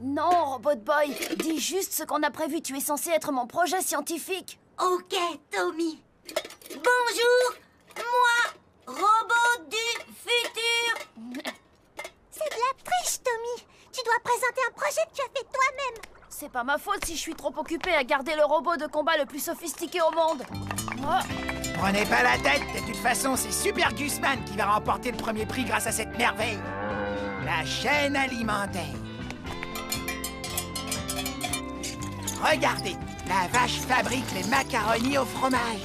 Non, Robot Boy, dis juste ce qu'on a prévu. Tu es censé être mon projet scientifique. Ok, Tommy. Bonjour, moi, robot du futur. C'est de la triche, Tommy. Tu dois présenter un projet que tu as fait toi-même. C'est pas ma faute si je suis trop occupée à garder le robot de combat le plus sophistiqué au monde. Prenez pas la tête, de toute façon, c'est Super Gusman qui va remporter le premier prix grâce à cette merveille. La chaîne alimentaire. Regardez, la vache fabrique les macaronis au fromage.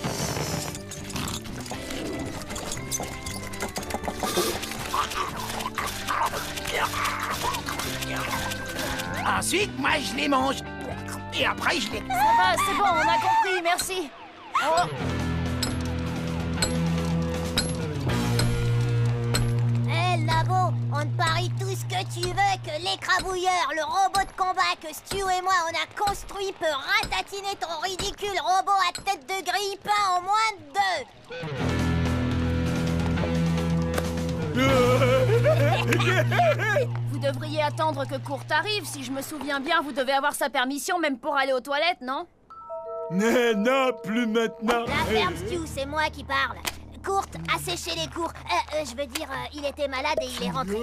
Ensuite, moi, je les mange. Et après, je les... Ça va, c'est bon, on a compris, merci. Oh. Hé, Nabo, on te parie tout ce que tu veux que l'écrabouilleur, le robot de combat que Stu et moi on a construit peut ratatiner ton ridicule robot à tête de grille-pain en moins de 2. Vous devriez attendre que Kurt arrive. Si je me souviens bien, vous devez avoir sa permission même pour aller aux toilettes, non? Non, plus maintenant. La ferme, Stu, c'est moi qui parle. Kurt a séché les cours. Je veux dire, il était malade et il est rentré.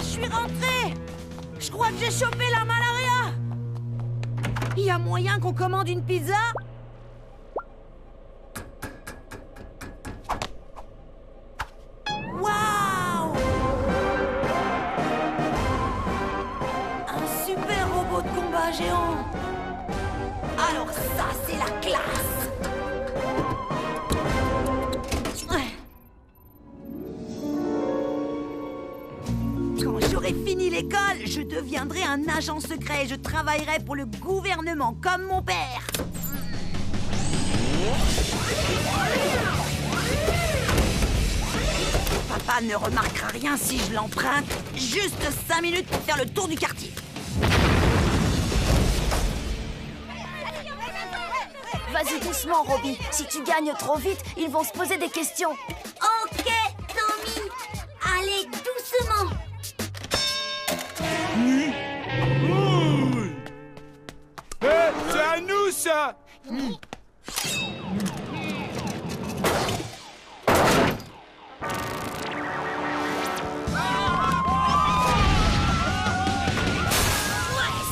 Je suis rentrée. Je crois que j'ai chopé la malaria. Il y a moyen qu'on commande une pizza? Waouh! Un super robot de combat géant. Alors ça, c'est la classe. Quand j'aurai fini l'école, je deviendrai un agent secret. Je travaillerai pour le gouvernement, comme mon père. Papa ne remarquera rien si je l'emprunte. Juste 5 minutes pour faire le tour du quartier. Vas-y doucement, Robbie. Si tu gagnes trop vite, ils vont se poser des questions. Ok, Tommy. Allez, doucement. C'est à nous, ça.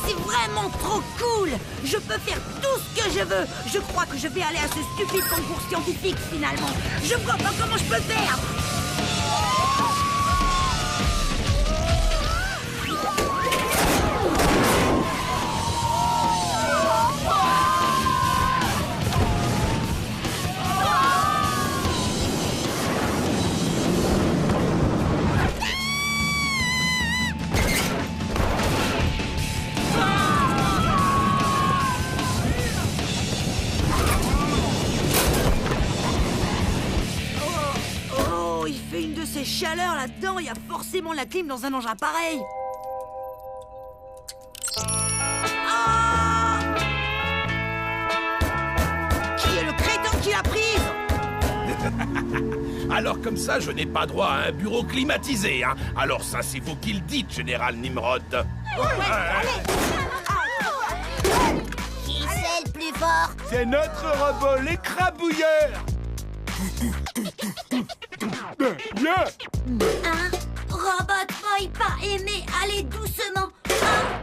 C'est vraiment trop cool. Je peux faire tout ce que je veux. Je crois que je vais aller à ce stupide concours scientifique, finalement. Je vois pas comment je peux faire. Ces chaleurs là-dedans, il y a forcément la clim dans un engin pareil. Ah! Qui est le crétin qui l'a prise? Alors comme ça, je n'ai pas droit à un bureau climatisé, hein. Alors ça, c'est vous qui le dites, Général Nimrod. Qui c'est le plus fort? C'est notre robot, l'écrabouilleur. Bien. Un robot boy pas aimé, allez doucement.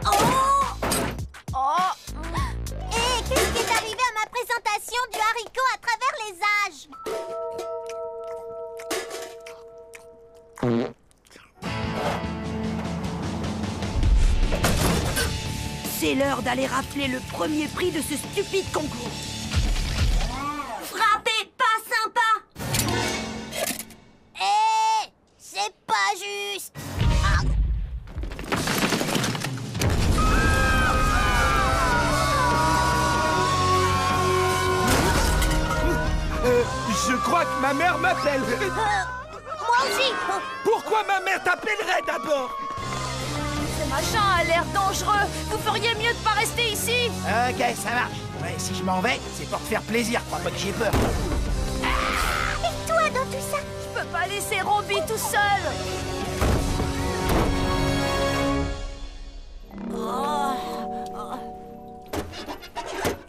Oh! Hé, qu'est-ce qui est arrivé à ma présentation du haricot à travers les âges? C'est l'heure d'aller rafler le premier prix de ce stupide concours. Frappez pas sympa. C'est pas juste. Je crois que ma mère m'appelle. Moi aussi. Pourquoi ma mère t'appellerait d'abord? Ce machin a l'air dangereux. Vous feriez mieux de pas rester ici. Ok, ça marche. Ouais, si je m'en vais, c'est pour te faire plaisir. Crois pas que j'ai peur. Et toi dans tout ça? Je peux pas laisser Robbie tout seul.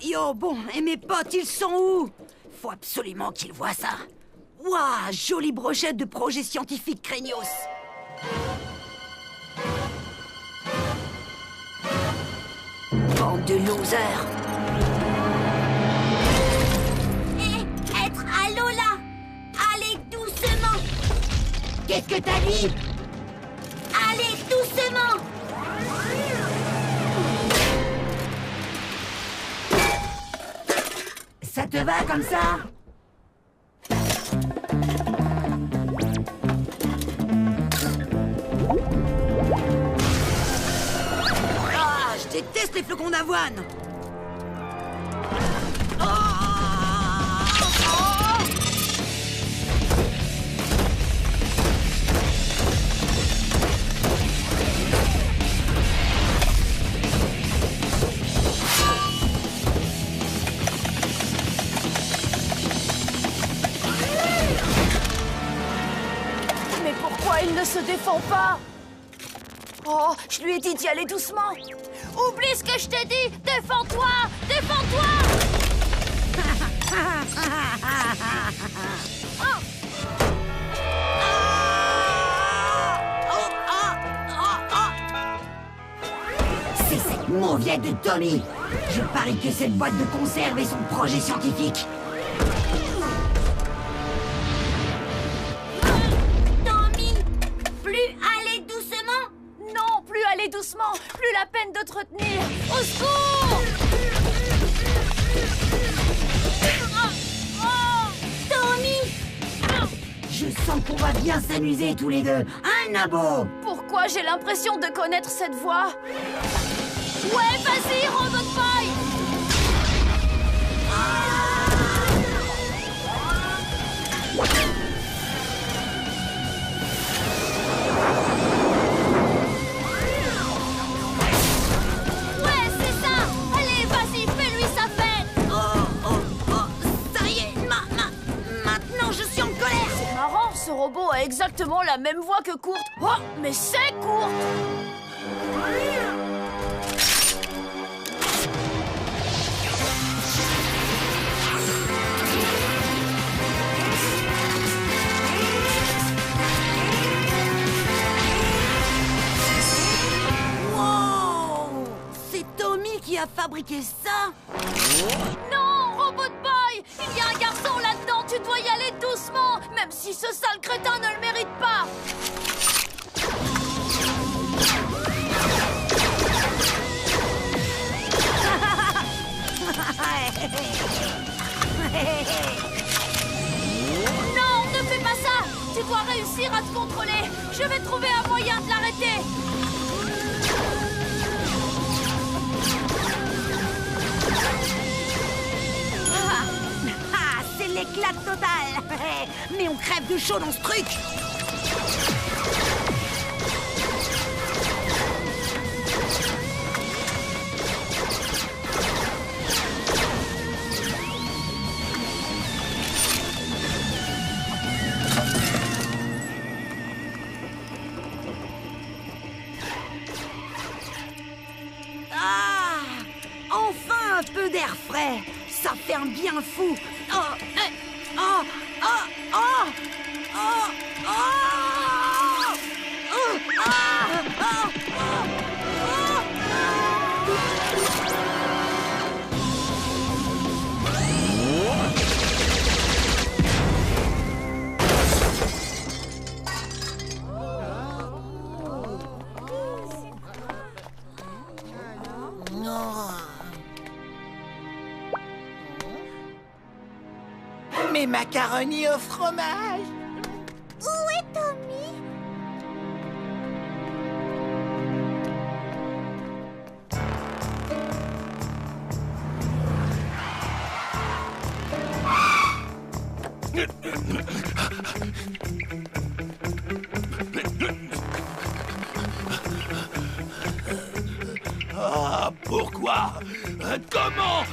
Yo, bon, et mes potes, ils sont où? Faut absolument qu'ils voient ça. Waouh, jolie brochette de projet scientifique craignos. Bande de losers. Être à l'eau là. Allez doucement. Qu'est-ce que t'as dit? Allez doucement. Ça te va comme ça? Ah, je déteste les flocons d'avoine. Mais pourquoi il ne se défend pas? Oh, je lui ai dit d'y aller doucement. Oublie ce que je t'ai dit. Défends-toi. Défends-toi. C'est cette mauviette de Tommy. Je parie que cette boîte de conserve est son projet scientifique. Tommy, plus aller doucement. Non, plus aller doucement. Plus la peine de te retenir. Au secours. Tommy, Je sens qu'on va bien s'amuser tous les deux. Hein, Nabo? Pourquoi j'ai l'impression de connaître cette voix? Ouais, vas-y, Robot Boy. ouais, c'est ça. Allez, vas-y, fais-lui sa fête. Ça y est, maintenant je suis en colère. C'est marrant, ce robot a exactement la même voix que Kurt. Oh, mais c'est Kurt. Wow! C'est Tommy qui a fabriqué ça? Non, Robot Boy, il y a un garçon là-dedans, tu dois y aller doucement, même si ce sale crétin ne le mérite pas. Non, ne fais pas ça. Tu dois réussir à te contrôler. Je vais trouver un moyen de l'arrêter. C'est l'éclat total. Mais on crève de chaud dans ce truc. Ah! Enfin un peu d'air frais. Ça fait un bien fou. Oh, oh, oh, oh, oh, oh, oh, oh, Mes macaronis au fromage. Où est Tommy? Ah, pourquoi? Comment?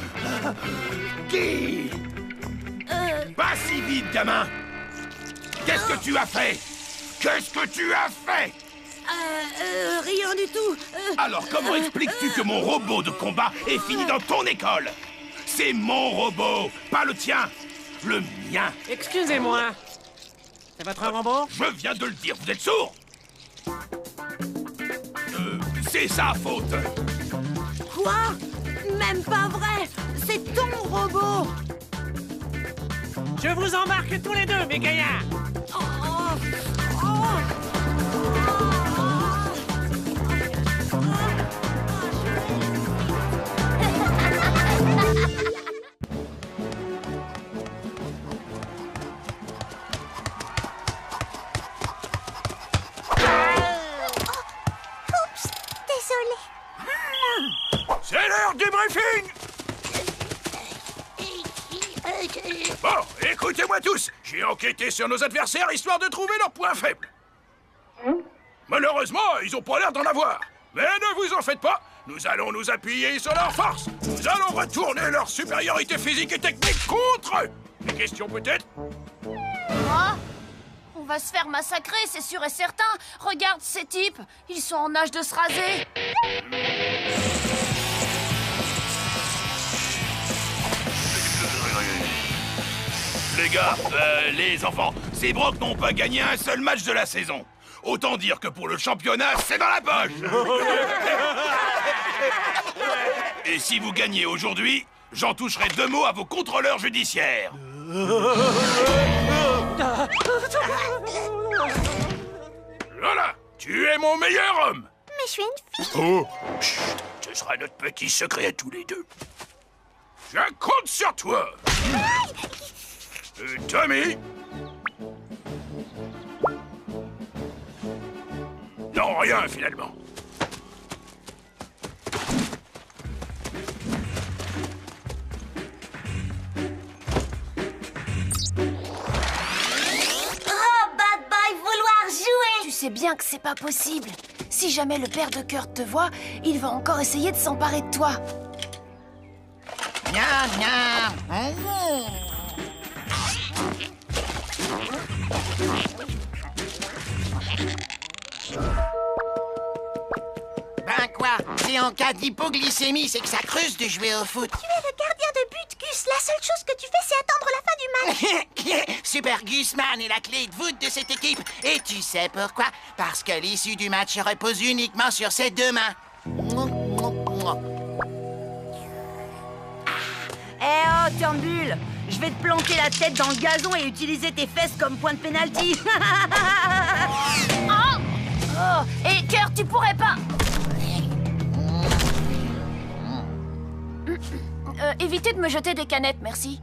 Qui? Pas si vite, gamin! Qu'est-ce que tu as fait? Qu'est-ce que tu as fait? Rien du tout. Alors comment expliques-tu que mon robot de combat est fini dans ton école? C'est mon robot, pas le tien. Le mien. Excusez-moi. C'est votre robot? Je viens de le dire, vous êtes sourd? C'est sa faute. Quoi? Même pas vrai. C'est ton robot. Je vous embarque tous les deux, mes gaillards. C'est l'heure du briefing. Bon, écoutez-moi tous. J'ai enquêté sur nos adversaires histoire de trouver leurs points faibles. Malheureusement, ils ont pas l'air d'en avoir. Mais ne vous en faites pas. Nous allons nous appuyer sur leurs forces. Nous allons retourner leur supériorité physique et technique contre eux. Des questions peut-être? Quoi? On va se faire massacrer, c'est sûr et certain. Regarde ces types, ils sont en âge de se raser. Les gars, les enfants, ces Brocs n'ont pas gagné un seul match de la saison. Autant dire que pour le championnat, c'est dans la poche. Et si vous gagnez aujourd'hui, j'en toucherai 2 mots à vos contrôleurs judiciaires. Voilà, tu es mon meilleur homme. Mais je suis une fille. Oh, chut, ce sera notre petit secret à tous les deux. Je compte sur toi. Tommy? Non, rien finalement. Tu sais bien que c'est pas possible. Si jamais le père de Kurt te voit, il va encore essayer de s'emparer de toi. Miam, miam. Ben quoi? C'est en cas d'hypoglycémie, c'est que ça creuse de jouer au foot. Tu es le gardien de but, Gus. La seule chose que tu fais, c'est attendre la fin du match. Super Gusman est la clé de voûte de cette équipe. Et tu sais pourquoi? Parce que l'issue du match repose uniquement sur ses 2 mains. Eh oh, Turnbull, je vais te planter la tête dans le gazon et utiliser tes fesses comme point de pénalty. Oh, et Kurt, tu pourrais pas... évitez de me jeter des canettes, merci.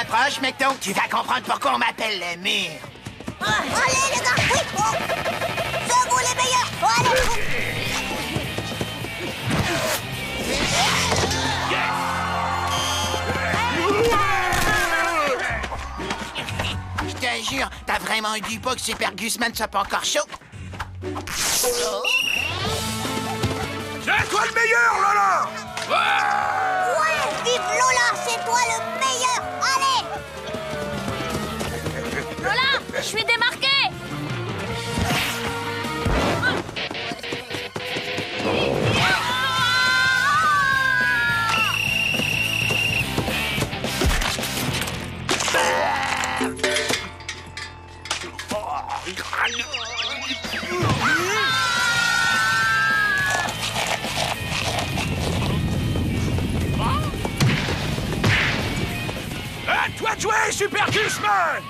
Approche, Mecton, tu vas comprendre pourquoi on m'appelle le mur. Allez, les gars, oui, oh. C'est vous les meilleurs. Oh, allez. Je te jure, t'as vraiment eu du pot que Super Gusman soit pas encore chaud. C'est toi le meilleur, Lola! Ouais, vive Lola, c'est toi le meilleur. Allez. Lola, je suis démarqué. À toi de jouer, Super Gusman!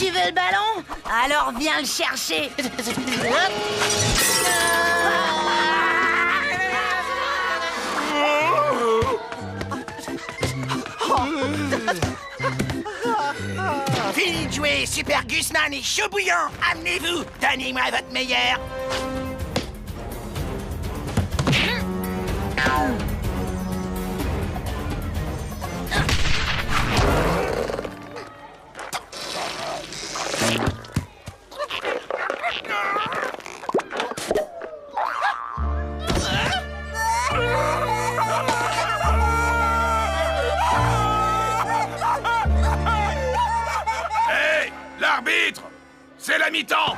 Tu veux le ballon? Alors viens le chercher. Fini de jouer, Super Gusman est chaud bouillant. Amenez-vous, donnez-moi votre meilleur. Hey, l'arbitre! C'est la mi-temps!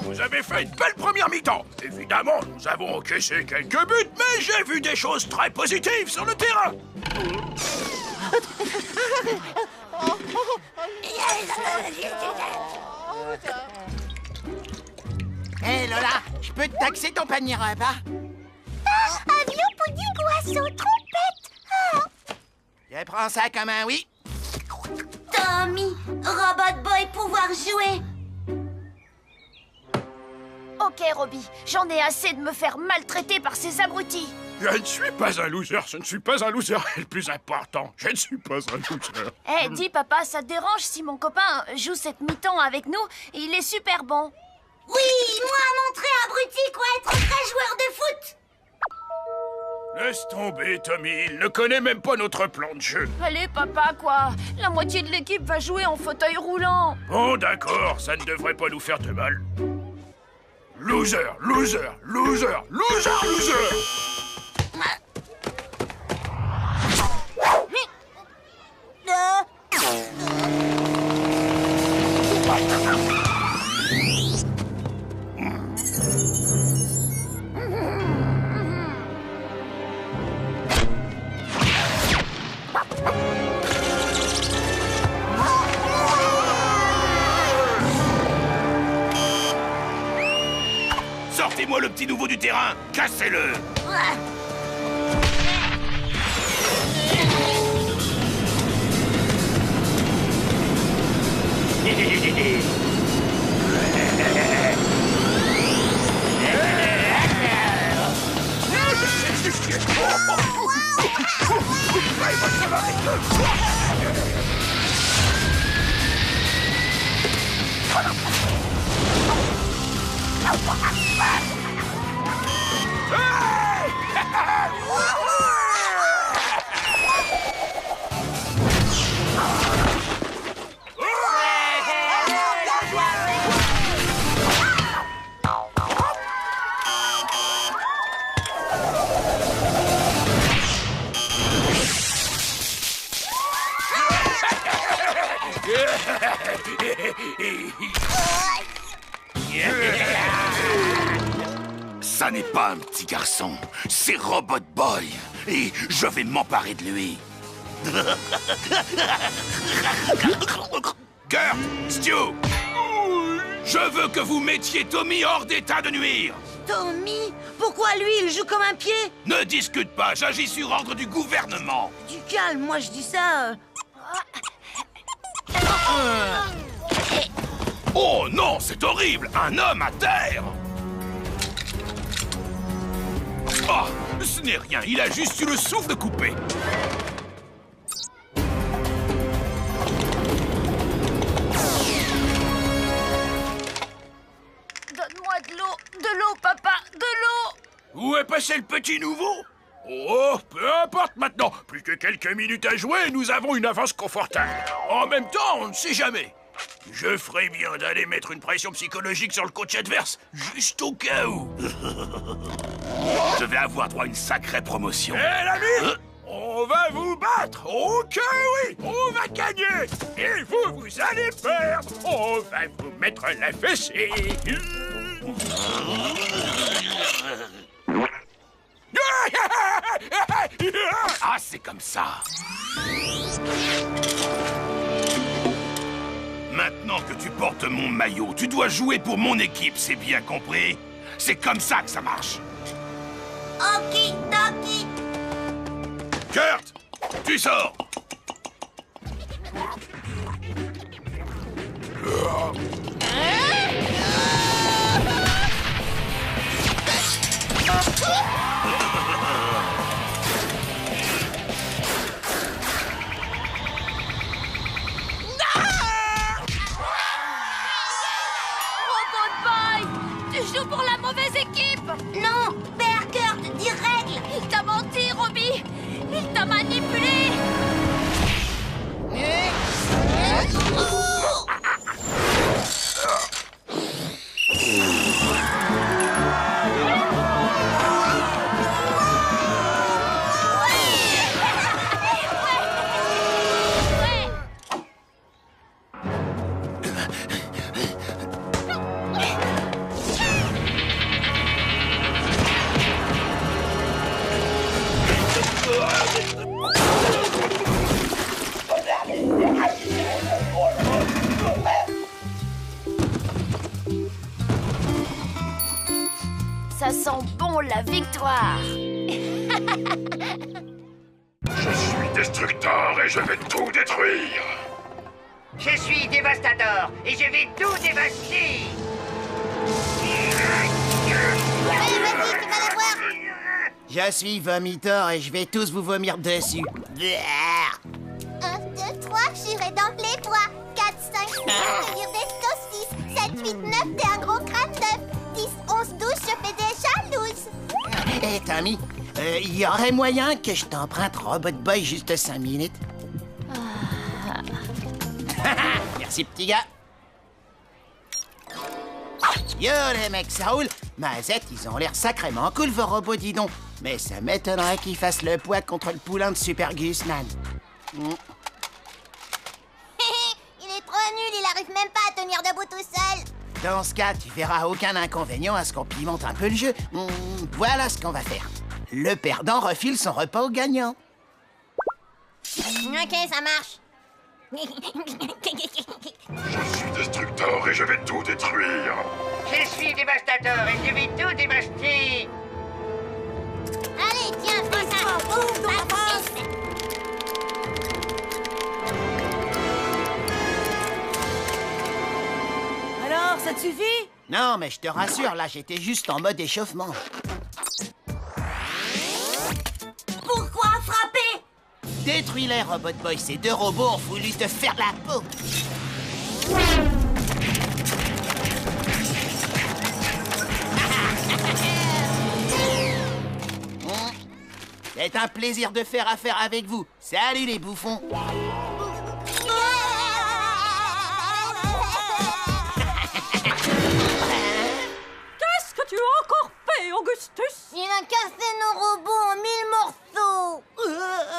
Vous avez fait une belle première mi-temps. Évidemment, nous avons encaissé quelques buts, mais j'ai vu des choses très positives sur le terrain. Hé Lola, je peux te taxer ton panier repas? Avion, pudding, oiseau, trompette. Je prends ça comme un oui. Tommy, Robot Boy pouvoir jouer. Ok, Robbie, j'en ai assez de me faire maltraiter par ces abrutis. Je ne suis pas un loser, je ne suis pas un loser. Et le plus important, je ne suis pas un loser. Eh, dis papa, ça te dérange si mon copain joue cette mi-temps avec nous? Il est super bon. Oui, moi montrer abruti quoi être un vrai joueur de foot. Laisse tomber, Tommy, il ne connaît même pas notre plan de jeu. Allez, papa, quoi. La moitié de l'équipe va jouer en fauteuil roulant. Bon, d'accord, ça ne devrait pas nous faire de mal. Loser, loser, loser, loser, loser. Sortez-moi le petit nouveau du terrain, cassez-le. Ça n'est pas un petit garçon, c'est Robot Boy. Et je vais m'emparer de lui. Kurt, Stu, je veux que vous mettiez Tommy hors d'état de nuire. Tommy? Pourquoi lui, il joue comme un pied? Ne discute pas, j'agis sur ordre du gouvernement. Du calme, moi je dis ça. Oh non, c'est horrible, un homme à terre. Oh, ce n'est rien, il a juste eu le souffle coupé. Donne-moi de l'eau, papa, de l'eau. Où est passé le petit nouveau? Oh, peu importe maintenant. Plus que quelques minutes à jouer, nous avons une avance confortable. En même temps, on ne sait jamais. Je ferais bien d'aller mettre une pression psychologique sur le coach adverse, juste au cas où. Je vais avoir droit à une sacrée promotion. Eh, l'ami, on va vous battre. Ok, oui, on va gagner. Et vous allez perdre. On va vous mettre la fessée. Ah, c'est comme ça. Maintenant que tu portes mon maillot, tu dois jouer pour mon équipe, c'est bien compris? C'est comme ça que ça marche. Okidoki. Kurt, tu sors. Robot Boy, tu joues pour la mauvaise équipe. Non, Père Kurt, dis règle. Il t'a menti, Robbie. Il t'a manipulé. Ça sent bon la victoire. Je suis destructeur et je vais tout détruire. Je suis dévastateur et je vais tout dévaster. Allez, vas-y, tu vas la voir. Je suis vomiteur et je vais tous vous vomir dessus. 1, 2, 3, j'irai dans les bois. 4, 5, 6, je vire des saucisses. 7, 8, 9, t'es un gros crâne d'œuf. 10, 11, 12, je fais des jalouses. Hé, Tommy, il y aurait moyen que je t'emprunte Robot Boy juste 5 minutes? Merci, petit gars. Yo, les mecs, ça roule. Mazette, ils ont l'air sacrément cool, vos robots, dis donc. Mais ça m'étonnerait qu'ils fassent le poids contre le poulain de Super Gusman. Il est trop nul, il arrive même pas à tenir debout tout seul. Dans ce cas, tu verras aucun inconvénient à ce qu'on pimente un peu le jeu. Voilà ce qu'on va faire. Le perdant refile son repas au gagnant. Ok, ça marche. Je suis destructeur et je vais tout détruire. Je suis dévastateur et je vais tout dévaster. Allez, tiens, fais ça. Boum, dans la face. Alors, ça te suffit? Non, mais je te rassure, là, j'étais juste en mode échauffement. Pourquoi frapper? Détruis-les, Robot Boy. Ces deux robots ont voulu te faire la peau. C'est un plaisir de faire affaire avec vous. Salut, les bouffons. Qu'est-ce que tu as encore fait, Augustus? Il a cassé nos robots en 1000 morceaux.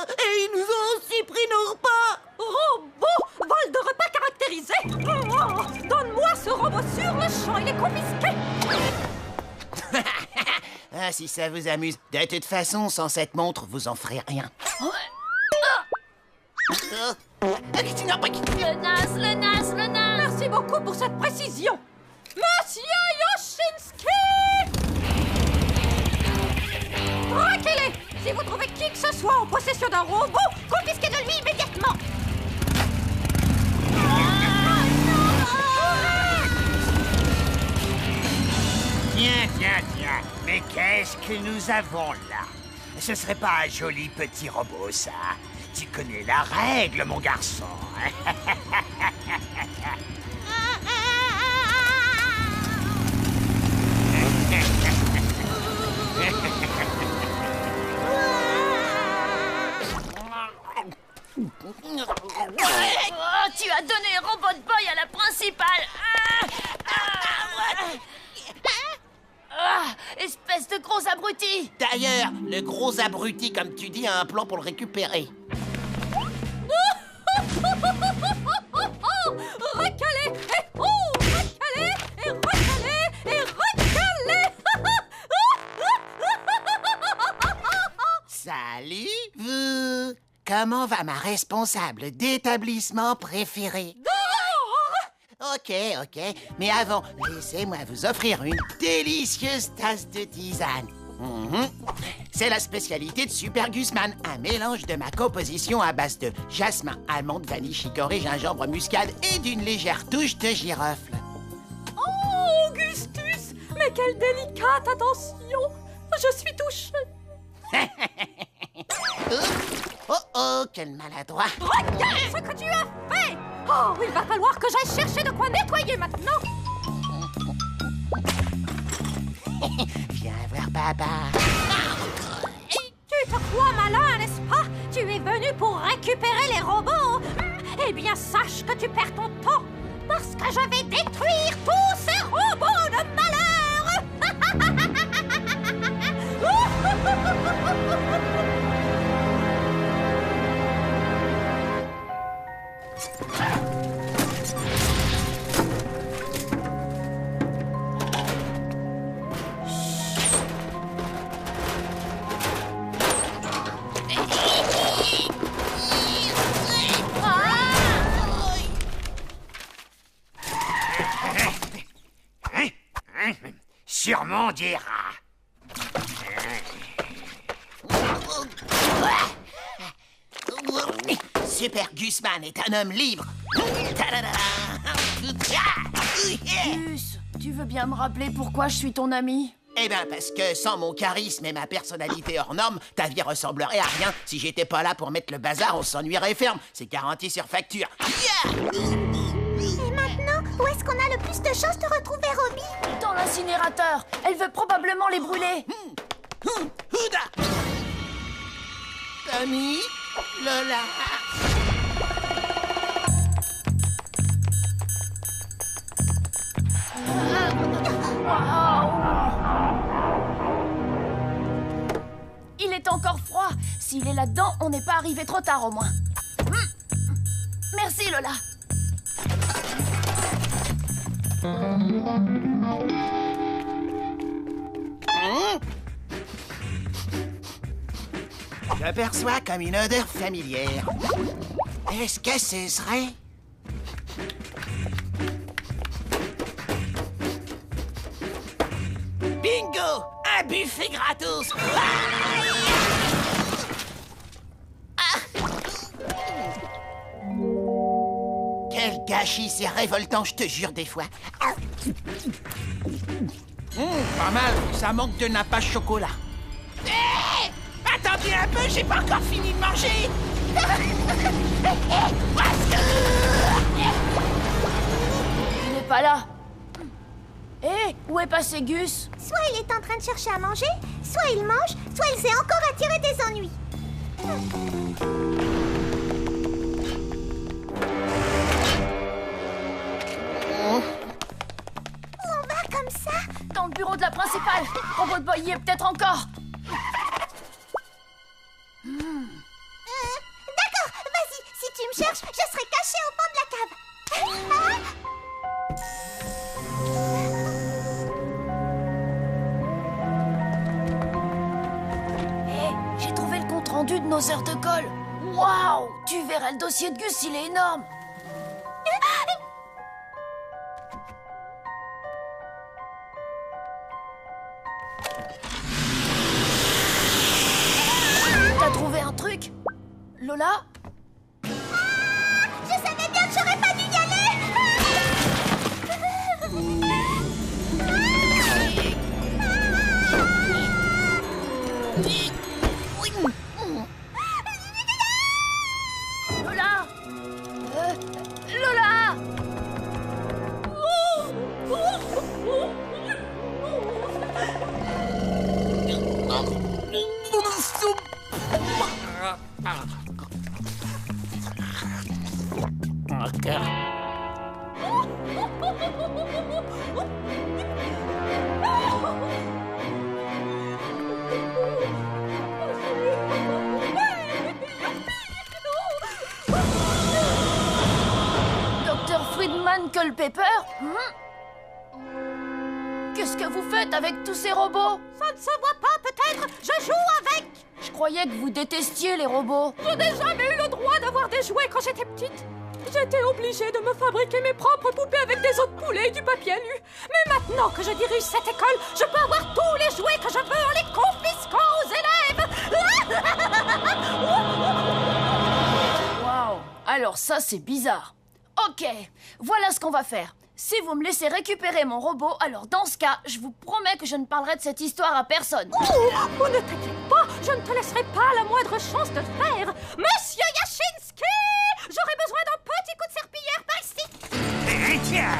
Et ils nous ont aussi pris nos repas. Robot, vol de repas caractérisé. Oh, donne-moi ce robot sur le champ, il est confisqué. Ah, si ça vous amuse. De toute façon, sans cette montre, vous en ferez rien. Le naze. Merci beaucoup pour cette précision. Monsieur Yoshinsky! Braquez-les! Si vous trouvez qui que ce soit en possession d'un robot, confisquez de lui immédiatement! Tiens. Mais qu'est-ce que nous avons là? Ce serait pas un joli petit robot, ça? Tu connais la règle, mon garçon. Oh, tu as donné Robot Boy à la principale! Espèce de gros abruti! D'ailleurs, le gros abruti, comme tu dis, a un plan pour le récupérer. Recalez et recalez et recalez et recalez! Salut, vous. Comment va ma responsable d'établissement préférée? Ok. Mais avant, laissez-moi vous offrir une délicieuse tasse de tisane. C'est la spécialité de Super Gusman, un mélange de ma composition à base de jasmin, almande, vanille, chicorée, gingembre, muscade et d'une légère touche de girofle. Oh, Augustus! Mais quelle délicate attention! Je suis touchée. Oh, quel maladroit! Regarde ce que tu as fait! Oh, il va falloir que j'aille chercher de quoi nettoyer maintenant. Viens voir papa. Tu te crois malin, n'est-ce pas? Tu es venu pour récupérer les robots? Eh bien, sache que tu perds ton temps, parce que je vais détruire tous ces robots de malheur! Sûrement des rats. Super Gusman est un homme libre. Gus, tu veux bien me rappeler pourquoi je suis ton ami? Eh ben parce que sans mon charisme et ma personnalité hors norme, ta vie ressemblerait à rien. Si j'étais pas là pour mettre le bazar, on s'ennuierait ferme. C'est garanti sur facture. Et maintenant, où est-ce qu'on a le plus de chances de retrouver Robbie? Dans l'incinérateur. Elle veut probablement les brûler. Tommy, Lola. Il est encore froid. S'il est là-dedans, on n'est pas arrivé trop tard au moins. Merci, Lola. J'aperçois comme une odeur familière. Est-ce que ce serait... Bingo! Un buffet gratos! Quel gâchis, c'est révoltant, je te jure des fois. Pas mal, ça manque de nappage chocolat. Attendez un peu, j'ai pas encore fini de manger. Il n'est pas là. Hé, où est passé Gus? Soit il est en train de chercher à manger, soit il mange, soit il s'est encore attiré des ennuis. Où on va comme ça? Dans le bureau de la principale. Robot Boy y est peut-être encore. D'accord, vas-y, si tu me cherches, je serai caché au fond de la cave. Hé, j'ai trouvé le compte-rendu de nos heures de colle. Waouh! Tu verrais le dossier de Gus, il est énorme. T'as trouvé un truc? Lola? Je savais bien que j'aurais pas dû y aller. Lola? Lola? Docteur Friedman Culpepper? Qu'est-ce que vous faites avec tous ces robots? Ça ne se voit pas, peut-être. Je joue avec. Je croyais que vous détestiez les robots. Je n'ai jamais eu le droit d'avoir des jouets quand j'étais petite. J'étais obligée de me fabriquer mes propres poupées avec des os de poulet et du papier alu. Mais maintenant que je dirige cette école, je peux avoir tous les jouets que je veux en les confisquant aux élèves. Waouh! Alors ça, c'est bizarre. Ok, voilà ce qu'on va faire. Si vous me laissez récupérer mon robot, alors dans ce cas, je vous promets que je ne parlerai de cette histoire à personne. Oh, ne t'inquiète pas, je ne te laisserai pas la moindre chance de le faire. Monsieur Yashinsky, j'aurais besoin d'un petit coup de serpillière par ici. Tiens.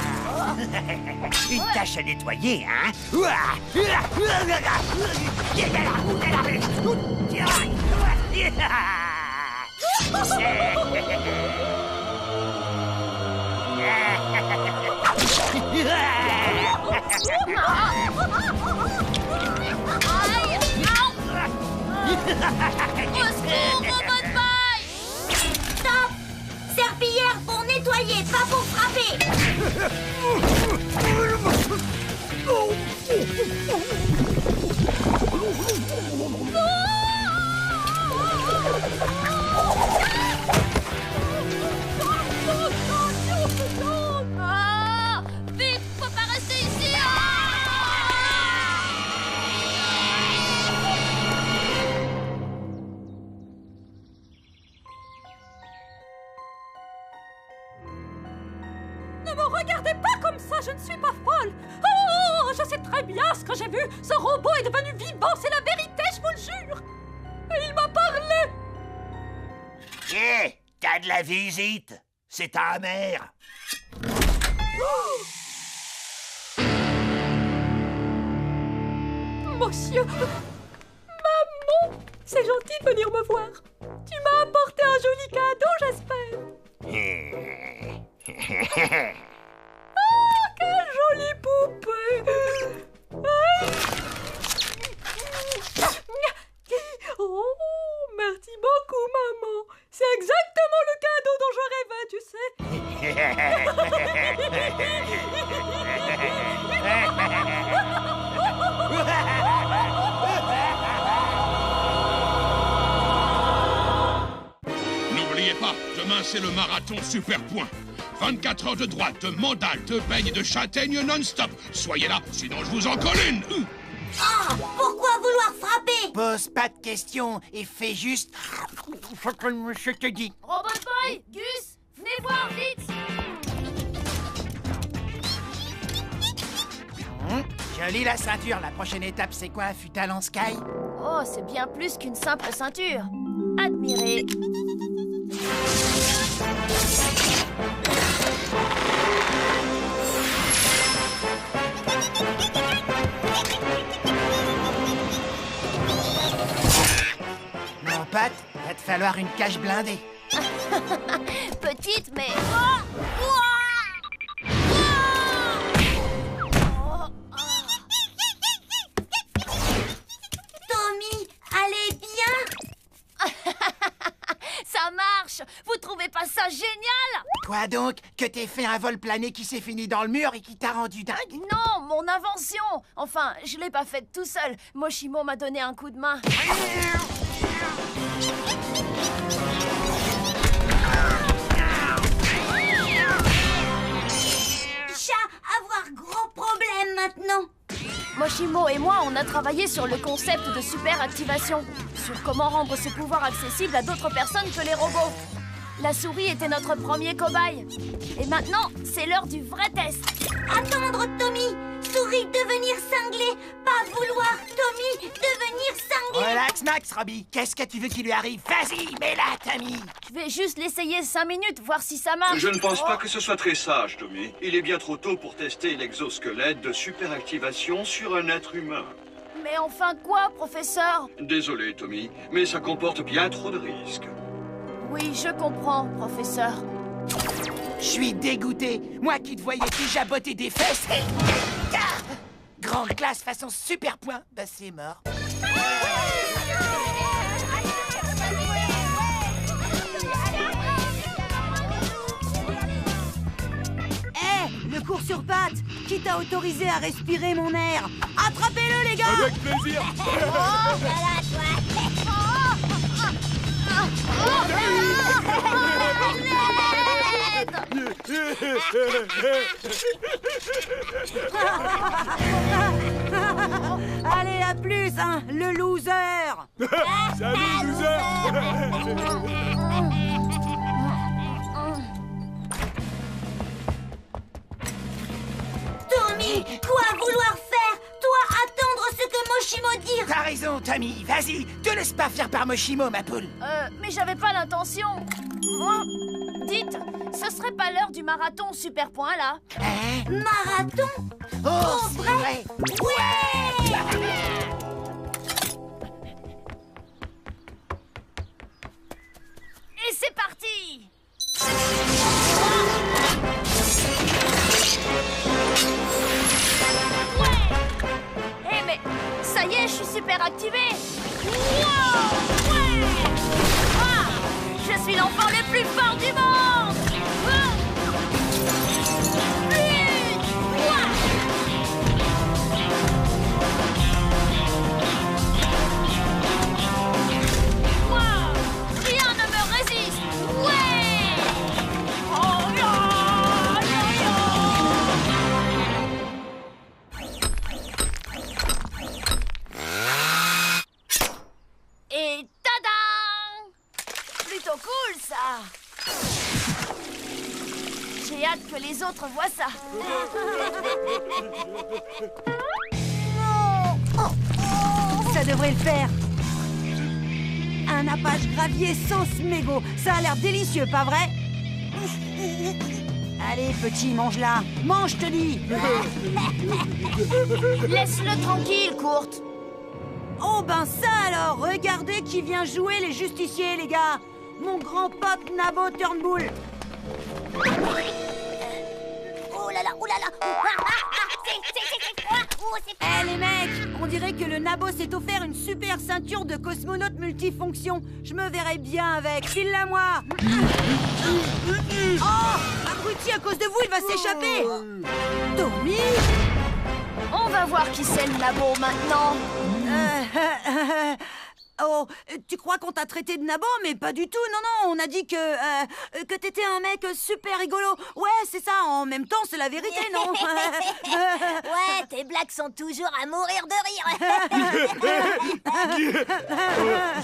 Une tâche à nettoyer, hein? Stop! Serpillière pour nettoyer, pas pour frapper! Ah! Vite, faut pas rester ici! Ne me regardez pas comme ça, je ne suis pas folle. Oh, je sais très bien ce que j'ai vu. Ce robot est devenu vivant, c'est la vérité, je vous le jure. Et il m'a parlé. Hé, t'as de la visite? C'est ta mère. Monsieur, maman, c'est gentil de venir me voir. Tu m'as apporté un joli cadeau, j'espère. Oh, quelle jolie poupée. Oh, merci beaucoup, maman. C'est exactement le cadeau dont je rêvais, tu sais. N'oubliez pas, demain c'est le marathon Super Point. 24 heures de droite, de mandale, de beigne et de châtaigne non-stop. Soyez là, sinon je vous en colle une. Ah! Pourquoi vouloir frapper? Pose pas de questions et fais juste ce que le monsieur te dit. Robot Boy, Gus, venez voir vite. Jolie la ceinture. La prochaine étape, c'est quoi, un futal en sky? Oh, c'est bien plus qu'une simple ceinture. Admirez. Mon pote, va te falloir une cage blindée. Petite, mais... Tommy, allez bien? Ça marche! Vous trouvez pas ça génial? Quoi donc? Que t'aies fait un vol plané qui s'est fini dans le mur et qui t'a rendu dingue? Non, mon invention! Enfin, je l'ai pas faite tout seul. Moshimo m'a donné un coup de main. Chat, avoir gros problème maintenant. Moshimo et moi, on a travaillé sur le concept de super activation, sur comment rendre ce pouvoir accessible à d'autres personnes que les robots. La souris était notre premier cobaye. Et maintenant, c'est l'heure du vrai test. Attendre, Tommy. Souris devenir cinglé. Pas vouloir, Tommy, devenir cinglé. Relax, Max, Robbie. Qu'est-ce que tu veux qu'il lui arrive? Vas-y, mets-la, Tommy. Je vais juste l'essayer 5 minutes, voir si ça marche. Je ne pense pas que ce soit très sage, Tommy. Il est bien trop tôt pour tester l'exosquelette de superactivation sur un être humain. Mais enfin quoi, professeur? Désolé, Tommy, mais ça comporte bien trop de risques. Oui, je comprends, professeur. Je suis dégoûté. Moi qui te voyais déjà botter des fesses. Ah, grande classe façon super point. Bah c'est mort. Le cours sur pattes. Qui t'a autorisé à respirer mon air? Attrapez-le, les gars. Avec plaisir. Allez, à plus, hein, le loser. Salut, loser. Tommy, quoi vouloir faire? Toi, attendre ce que Moshimo dit. T'as raison, Tommy. Vas-y, te laisse pas faire par Moshimo, ma poule. Mais j'avais pas l'intention. Moi, dites, ce serait pas l'heure du marathon Super Point, là? Marathon? Oh, c'est vrai. Ouais! Et c'est parti! Ouais! Eh mais, ça y est, je suis super activée! Wow! Ouais! Ah! Je suis l'enfant le plus fort du monde! Ah! Wow! Rien ne me résiste! Ouais! Oh, yo, yo, yo! Et tadam! Plutôt cool, ça! J'ai hâte que les autres voient ça. Ça devrait le faire. Un nappage gravier sans smégo. Ça a l'air délicieux, pas vrai? Allez, petit, mange-la. Mange, je te dis. Laisse-le tranquille, Kurt. Oh ben ça alors, regardez qui vient jouer les justiciers, les gars. Mon grand pote Nabo Turnbull. Oh là là, oh là là. C'est froid. Oh, c'est froid. Eh les mecs, on dirait que le Nabo s'est offert une super ceinture de cosmonaute multifonction. Je me verrais bien avec. File-la moi. Oh, abruti, à cause de vous, il va s'échapper. Tommy. On va voir qui c'est le labo maintenant. Oh, tu crois qu'on t'a traité de nabo, mais pas du tout. Non, non, on a dit que t'étais un mec super rigolo. Ouais, c'est ça. En même temps, c'est la vérité, non? Ouais, tes blagues sont toujours à mourir de rire.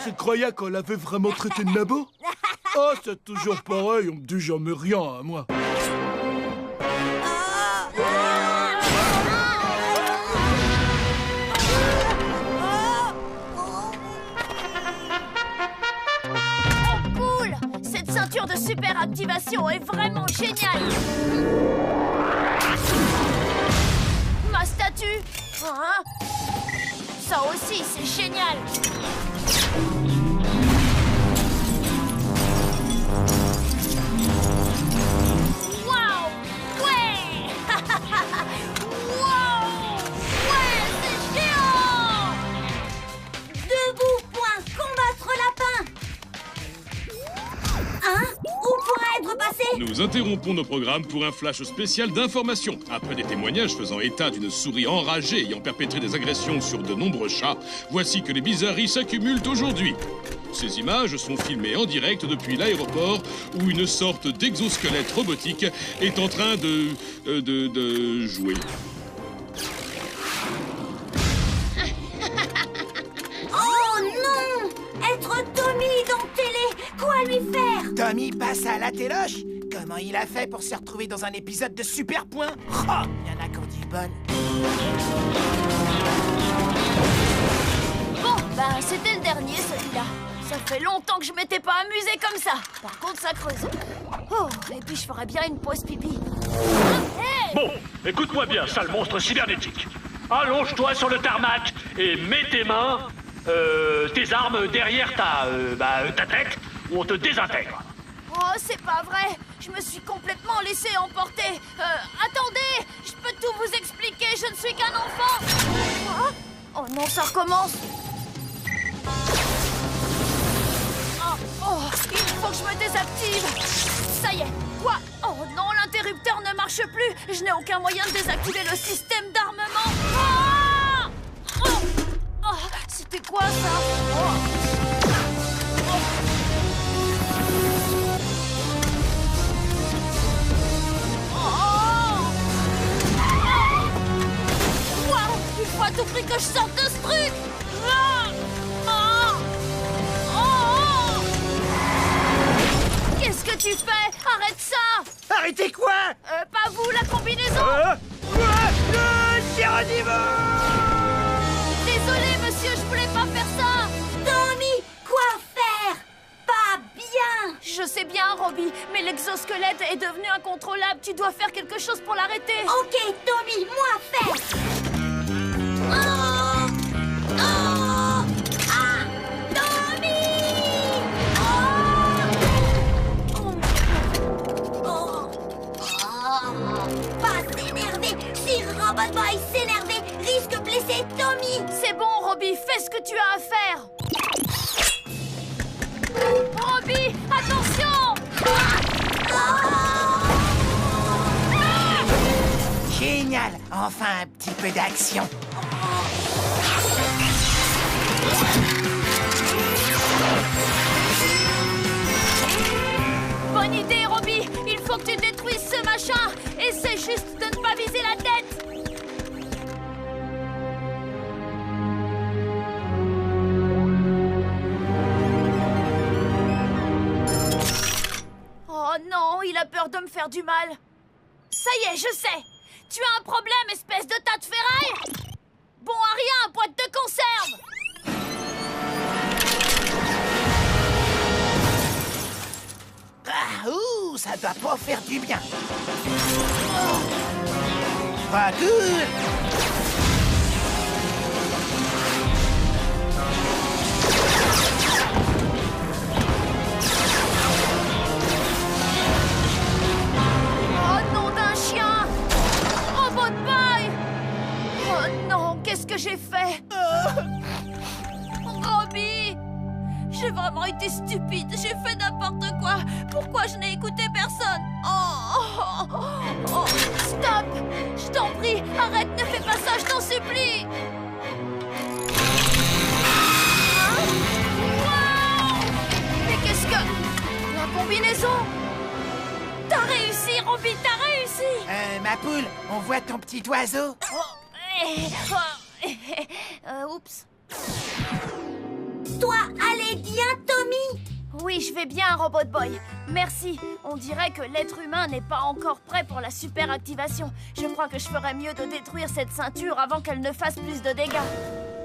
Vous croyez qu'on l'avait vraiment traité de nabo? Oh, c'est toujours pareil, on me dit jamais rien à moi. Ceinture de super activation est vraiment géniale. Ma statue, hein? Ça aussi, c'est génial. Waouh! Ouais! Waouh! Ouais, c'est géant! Debout, point, combattre lapin. Hein? Où pourrait être passé? Nous interrompons nos programmes pour un flash spécial d'information. Après des témoignages faisant état d'une souris enragée ayant perpétré des agressions sur de nombreux chats, voici que les bizarreries s'accumulent aujourd'hui. Ces images sont filmées en direct depuis l'aéroport où une sorte d'exosquelette robotique est en train de jouer. Oh non! Être Tommy dans télé, quoi lui faire? Tommy passe à la téloche. Comment il a fait pour se retrouver dans un épisode de Super Point? Oh, il y en a qui ont du bol. Bon, ben c'était le dernier, celui-là. Ça fait longtemps que je m'étais pas amusée comme ça. Par contre, ça creuse. Oh, et puis je ferais bien une pause pipi. Hey! Bon, écoute-moi bien, sale monstre cybernétique. Allonge-toi sur le tarmac et mets tes mains, tes armes derrière ta tête, ou on te désintègre. Oh, c'est pas vrai. Je me suis complètement laissé emporter. Attendez, je peux tout vous expliquer. Je ne suis qu'un enfant. Quoi? Oh non, ça recommence. Oh, il faut que je me désactive. Ça y est. Quoi? Oh non, l'interrupteur ne marche plus. Je n'ai aucun moyen de désactiver le système d'armement. Ah! Oh! Oh, c'était quoi ça? Oh! Oh! tu fais? Arrête ça! Arrêtez quoi? Pas vous, la combinaison! Geronimo! Désolé, monsieur, je voulais pas faire ça! Tommy, quoi faire? Pas bien! Je sais bien, Robbie, mais l'exosquelette est devenu incontrôlable. Tu dois faire quelque chose pour l'arrêter. Ok, Tommy, moi faire! Robot Boy s'énerver risque de blesser Tommy. C'est bon, Robbie, fais ce que tu as à faire. Robbie, attention! Génial! Enfin un petit peu d'action. Bonne idée, Robbie. Il faut que tu détruises ce machin. Essaie juste de ne pas viser la tête. Oh non, il a peur de me faire du mal. Ça y est, je sais. Tu as un problème, espèce de tas de ferraille? Bon à rien, boîte de conserve. Ah, ouh, ça doit pas faire du bien. Pas cool. Oh nom d'un chien! Robot Boy! Oh non, qu'est-ce que j'ai fait? Robbie! J'ai vraiment été stupide, j'ai fait n'importe quoi. Pourquoi je n'ai écouté personne? Oh, stop! Je t'en prie, arrête, ne fais pas ça, je t'en supplie! Hein? Wow! Mais qu'est-ce que... La combinaison? T'as réussi, Robbie, t'as réussi! Ma poule, on voit ton petit oiseau. Oups. Toi, allez bien, Tommy? Oui, je vais bien, Robot Boy. Merci. On dirait que l'être humain n'est pas encore prêt pour la super activation. Je crois que je ferais mieux de détruire cette ceinture avant qu'elle ne fasse plus de dégâts.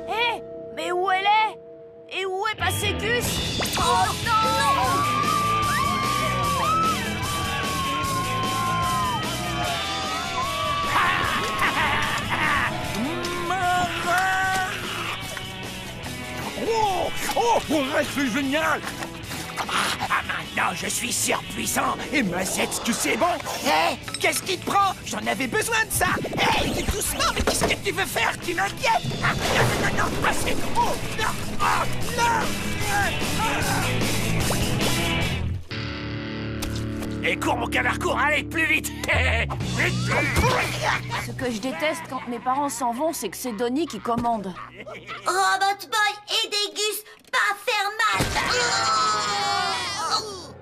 Hé! Mais où elle est? Et où est passé Gus? Oh non! Oh, c'est génial! Maintenant, je suis surpuissant et me sais que c'est bon. Hé, qu'est-ce qui te prend? J'en avais besoin de ça. Hé, doucement, mais qu'est-ce que tu veux faire? Tu m'inquiètes. Non, c'est... Oh, non, oh, non. Et cours, mon canard, cours, allez, plus vite. Ce que je déteste quand mes parents s'en vont, c'est que c'est Donnie qui commande. Robot Boy, aidez Gus, pas faire mal.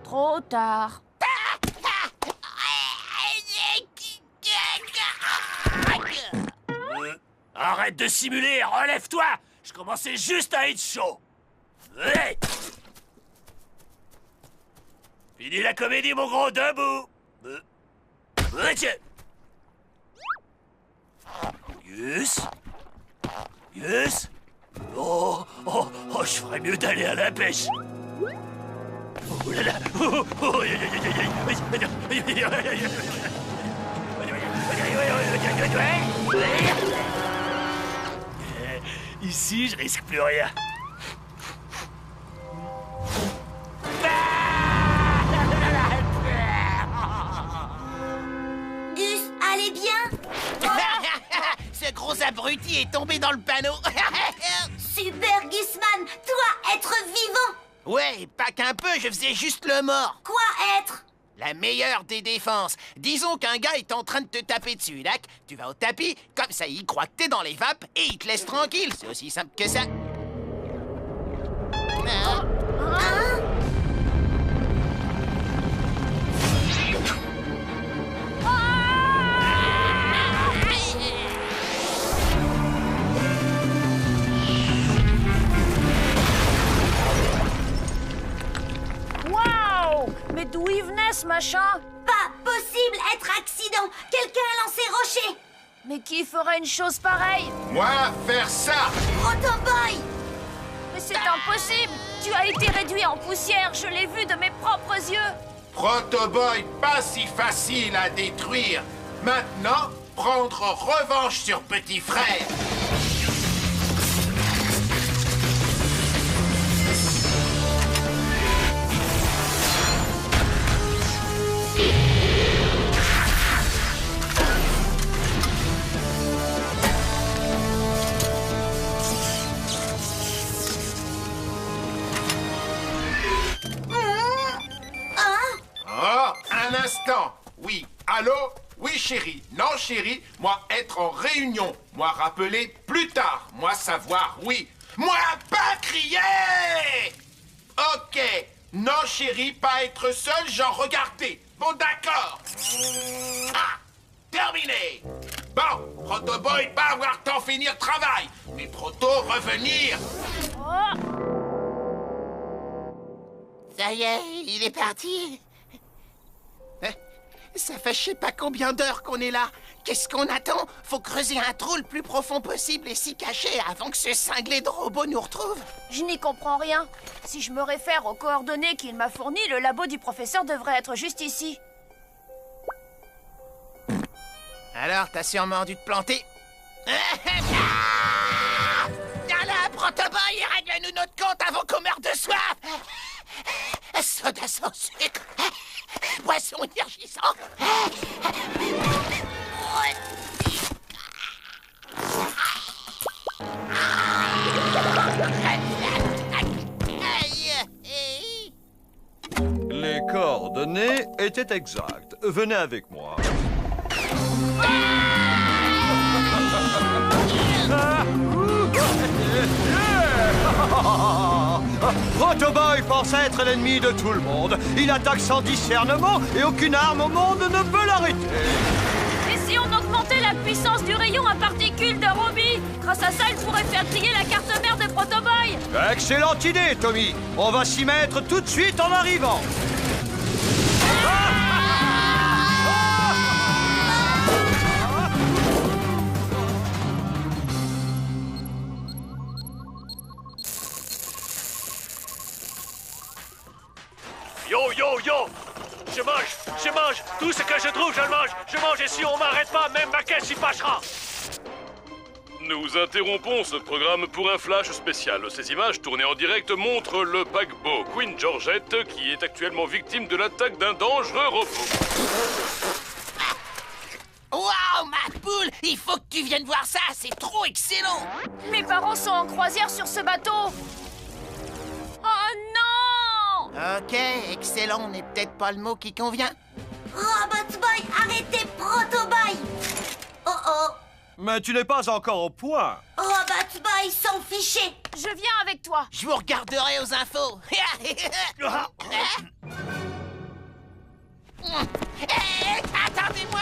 Trop tard. Arrête de simuler, relève-toi. Je commençais juste à être chaud. Ouais. Finis la comédie, mon gros, debout. Gus? Gus? Oh, je ferais mieux d'aller à la pêche. Oh là là. Ici, je risque plus rien. Gus, allez bien? Ce gros abruti est tombé dans le panneau. Super Gusman, toi, être vivant. Ouais, pas qu'un peu, je faisais juste le mort. Quoi être? La meilleure des défenses. Disons qu'un gars est en train de te taper dessus, d'accord? Tu vas au tapis, comme ça il croit que t'es dans les vapes et il te laisse tranquille. C'est aussi simple que ça. Waouh! Mais d'où il venait ce machin? Pas possible, être accident. Quelqu'un a lancé rocher. Mais qui ferait une chose pareille? Moi, faire ça! Protoboy! Mais c'est impossible! Tu as été réduit en poussière, je l'ai vu de mes propres yeux! Protoboy, pas si facile à détruire. Maintenant, prendre revanche sur petit frère. Oh, un instant. Oui, allô? Oui, chérie. Non, chérie. Moi, être en réunion. Moi, rappeler plus tard. Moi, savoir, oui. Moi, pas crier! Ok. Non, chérie, pas être seul, genre regarder. Bon, d'accord. Ah, terminé. Bon, Protoboy pas avoir temps finir travail. Mais Proto revenir. Ça y est, il est parti. Ça fait je sais pas combien d'heures qu'on est là. Qu'est-ce qu'on attend? Faut creuser un trou le plus profond possible et s'y cacher avant que ce cinglé de robot nous retrouve. Je n'y comprends rien. Si je me réfère aux coordonnées qu'il m'a fournies, le labo du professeur devrait être juste ici. Alors, t'as sûrement dû te planter. Viens là, Protoboy, et règle-nous notre compte avant qu'on meure de soif. Soda sans sucre. Boisson énergisant. Les coordonnées étaient exactes. Venez avec moi. Protoboy pense être l'ennemi de tout le monde. Il attaque sans discernement et aucune arme au monde ne peut l'arrêter. Et si on augmentait la puissance du rayon à particules de Robbie? Grâce à ça, il pourrait faire trier la carte mère de Protoboy. Excellente idée, Tommy. On va s'y mettre tout de suite en arrivant. Yo, yo, yo! Je mange! Tout ce que je trouve, je le mange! Je mange et si on m'arrête pas, même ma caisse y fâchera! Nous interrompons ce programme pour un flash spécial. Ces images tournées en direct montrent le paquebot Queen Georgette qui est actuellement victime de l'attaque d'un dangereux robot. Waouh, ma poule! Il faut que tu viennes voir ça, c'est trop excellent! Mes parents sont en croisière sur ce bateau. Oh non! Ok, excellent n'est peut-être pas le mot qui convient. Robotboy, arrêtez Protoboy! Oh oh! Mais tu n'es pas encore au point. Robotboy, s'en ficher! Je viens avec toi. Je vous regarderai aux infos. Attendez-moi!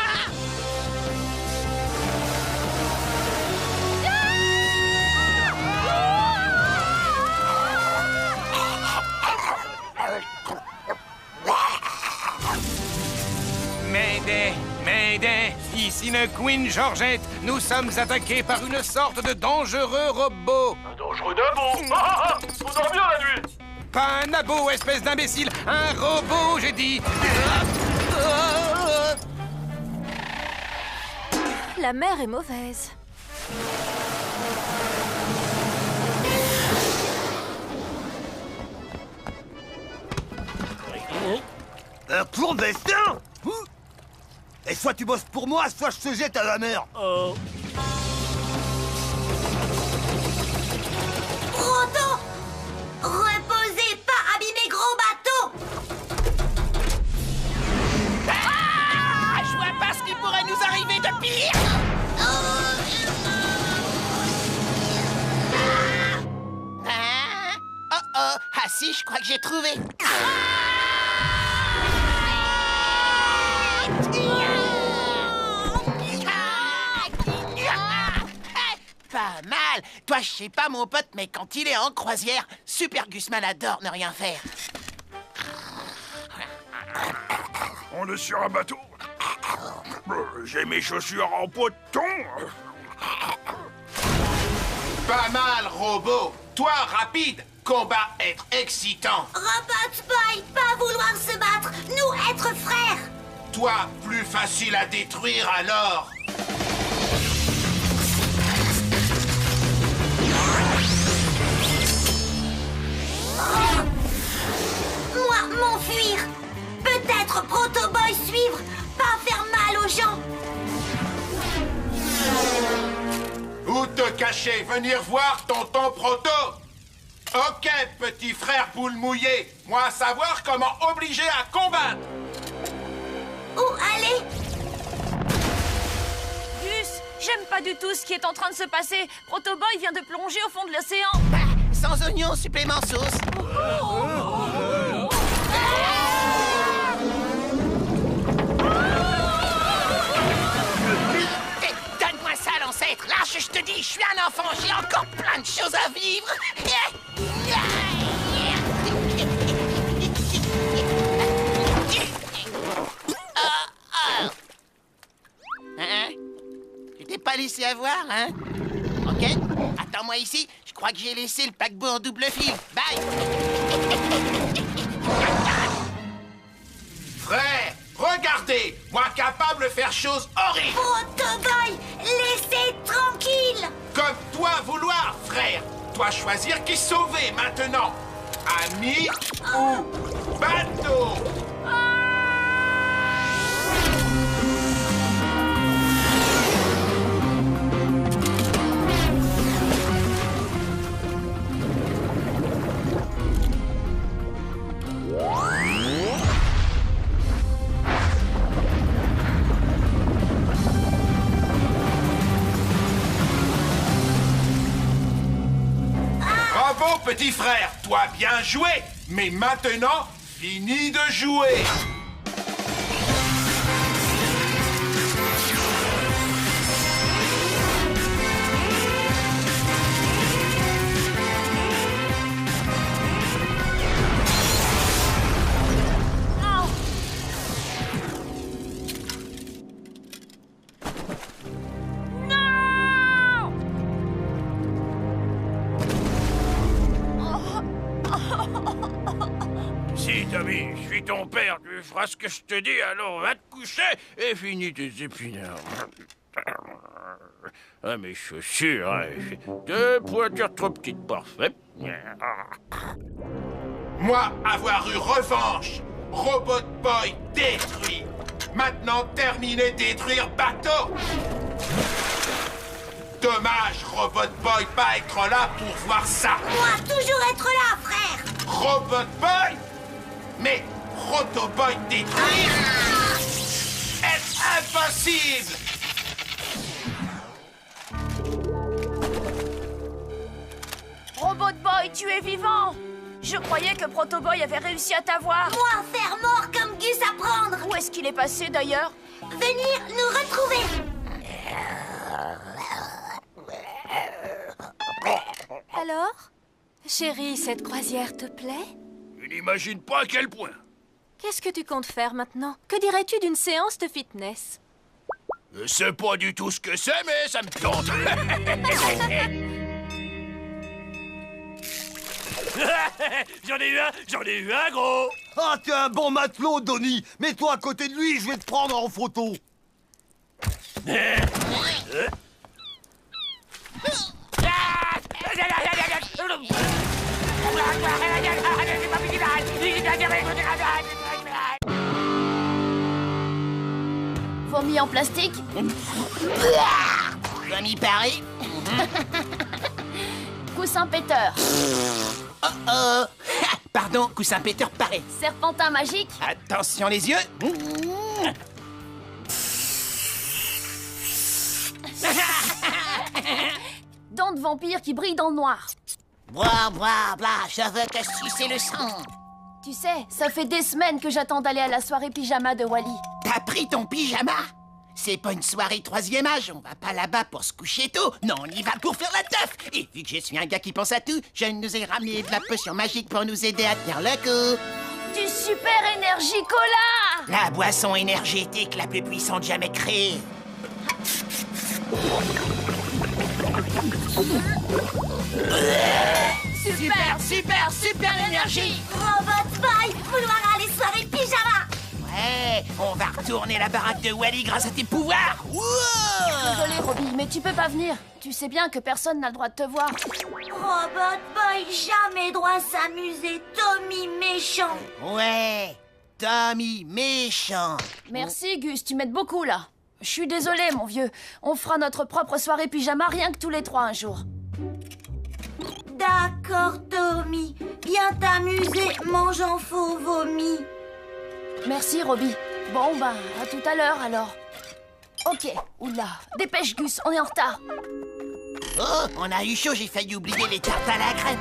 Mayday! Ici le Queen Georgette. Nous sommes attaqués par une sorte de dangereux robot. Un dangereux nabo! On dort bien la nuit! Pas un nabo, espèce d'imbécile. Un robot, j'ai dit. La mer est mauvaise. Un clandestin? Et soit tu bosses pour moi, soit je te jette à la mer. Proto! Reposez, pas abîmer gros bateau! Ah! Je vois pas ce qui pourrait nous arriver de pire! Oh, ah si, je crois que j'ai trouvé. Pas mal. Toi, je sais pas, mon pote, mais quand il est en croisière, Super Gusman adore ne rien faire. Prends-le sur un bateau. J'ai mes chaussures en poton. Pas mal, robot. Toi, rapide. Combat être excitant. Robot Boy, pas vouloir se battre, nous être frères. Toi, plus facile à détruire alors. Moi, m'enfuir. Peut-être Proto Boy suivre, pas faire mal aux gens. Où te cacher? Venir voir tonton Proto? Ok, petit frère boule mouillée. Moi, savoir comment obliger à combattre. Où aller? Gus, j'aime pas du tout ce qui est en train de se passer. Proto Boy vient de plonger au fond de l'océan. Sans oignon, supplément sauce. Donne-moi ça, l'ancêtre. Lâche, je te dis, je suis un enfant, j'ai encore plein de choses à vivre. Hein? Tu t'es pas laissé avoir, hein? Ok, attends-moi ici. Je crois que j'ai laissé le paquebot en double fil. Bye! Frère, regardez. Moi capable de faire choses horribles. Proto Boy, laissez tranquille. Comme toi vouloir, frère. Toi choisir qui sauver maintenant. Ami ou bateau. Bravo, petit frère. Toi, bien joué. Mais maintenant, fini de jouer. Si, Tommy, je suis ton père, tu feras ce que je te dis, alors va te coucher et finis tes épinards. Ah, mes chaussures, hein, deux pointures trop petites, parfait. Moi, avoir eu revanche. Robot Boy détruit. Maintenant, terminé détruire bateau. Dommage, Robot Boy, pas être là pour voir ça. Moi, toujours être là, frère. Robot Boy? Mais Proto Boy détruire? Est impossible. Robot Boy, tu es vivant. Je croyais que Proto Boy avait réussi à t'avoir. Moi, faire mort comme Gus à prendre. Où est-ce qu'il est passé d'ailleurs? Venir nous retrouver. Alors? Chérie, cette croisière te plaît? Tu n'imagines pas à quel point. Qu'est-ce que tu comptes faire maintenant? Que dirais-tu d'une séance de fitness? Je sais pas du tout ce que c'est, mais ça me tente. J'en ai eu un, gros. Ah, t'es un bon matelot, Donny. Mets-toi à côté de lui, je vais te prendre en photo. Vomi en plastique? Vomi Paris. Coussin péteur. Oh oh. Pardon, coussin péteur paré. Serpentin magique. Attention les yeux. Dents de vampire qui brillent dans le noir. Bois, bois, bla, je veux te sucer le sang. Tu sais, ça fait des semaines que j'attends d'aller à la soirée pyjama de Wally. T'as pris ton pyjama? C'est pas une soirée 3e âge, on va pas là-bas pour se coucher tôt. Non, on y va pour faire la teuf. Et vu que je suis un gars qui pense à tout, je nous ai ramené de la potion magique pour nous aider à tenir le coup. Du Super Énergie Cola! La boisson énergétique la plus puissante jamais créée. Super énergie! Robot Boy, vouloir aller soirée pyjama! Ouais, on va retourner la baraque de Wally grâce à tes pouvoirs. Désolé, Robbie, mais tu peux pas venir. Tu sais bien que personne n'a le droit de te voir. Robot Boy, jamais droit à s'amuser. Tommy méchant. Ouais, Tommy méchant. Merci, Gus, tu m'aides beaucoup, là. Je suis désolée, mon vieux. On fera notre propre soirée pyjama rien que tous les 3 un jour. D'accord, Tommy. Viens t'amuser, mangeant faux vomi. Merci, Robbie. Bon, ben, à tout à l'heure, alors. Ok, oula. Dépêche, Gus, on est en retard. Oh, on a eu chaud, j'ai failli oublier les tartes à la crème.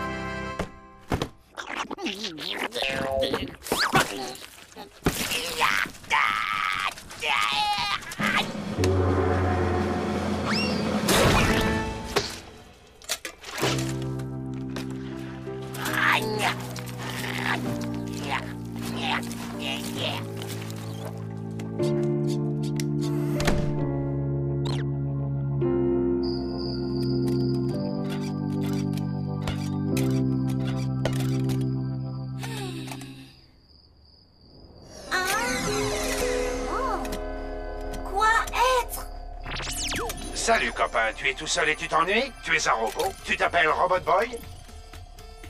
Salut copain, tu es tout seul et tu t'ennuies? Tu es un robot? Tu t'appelles Robot Boy?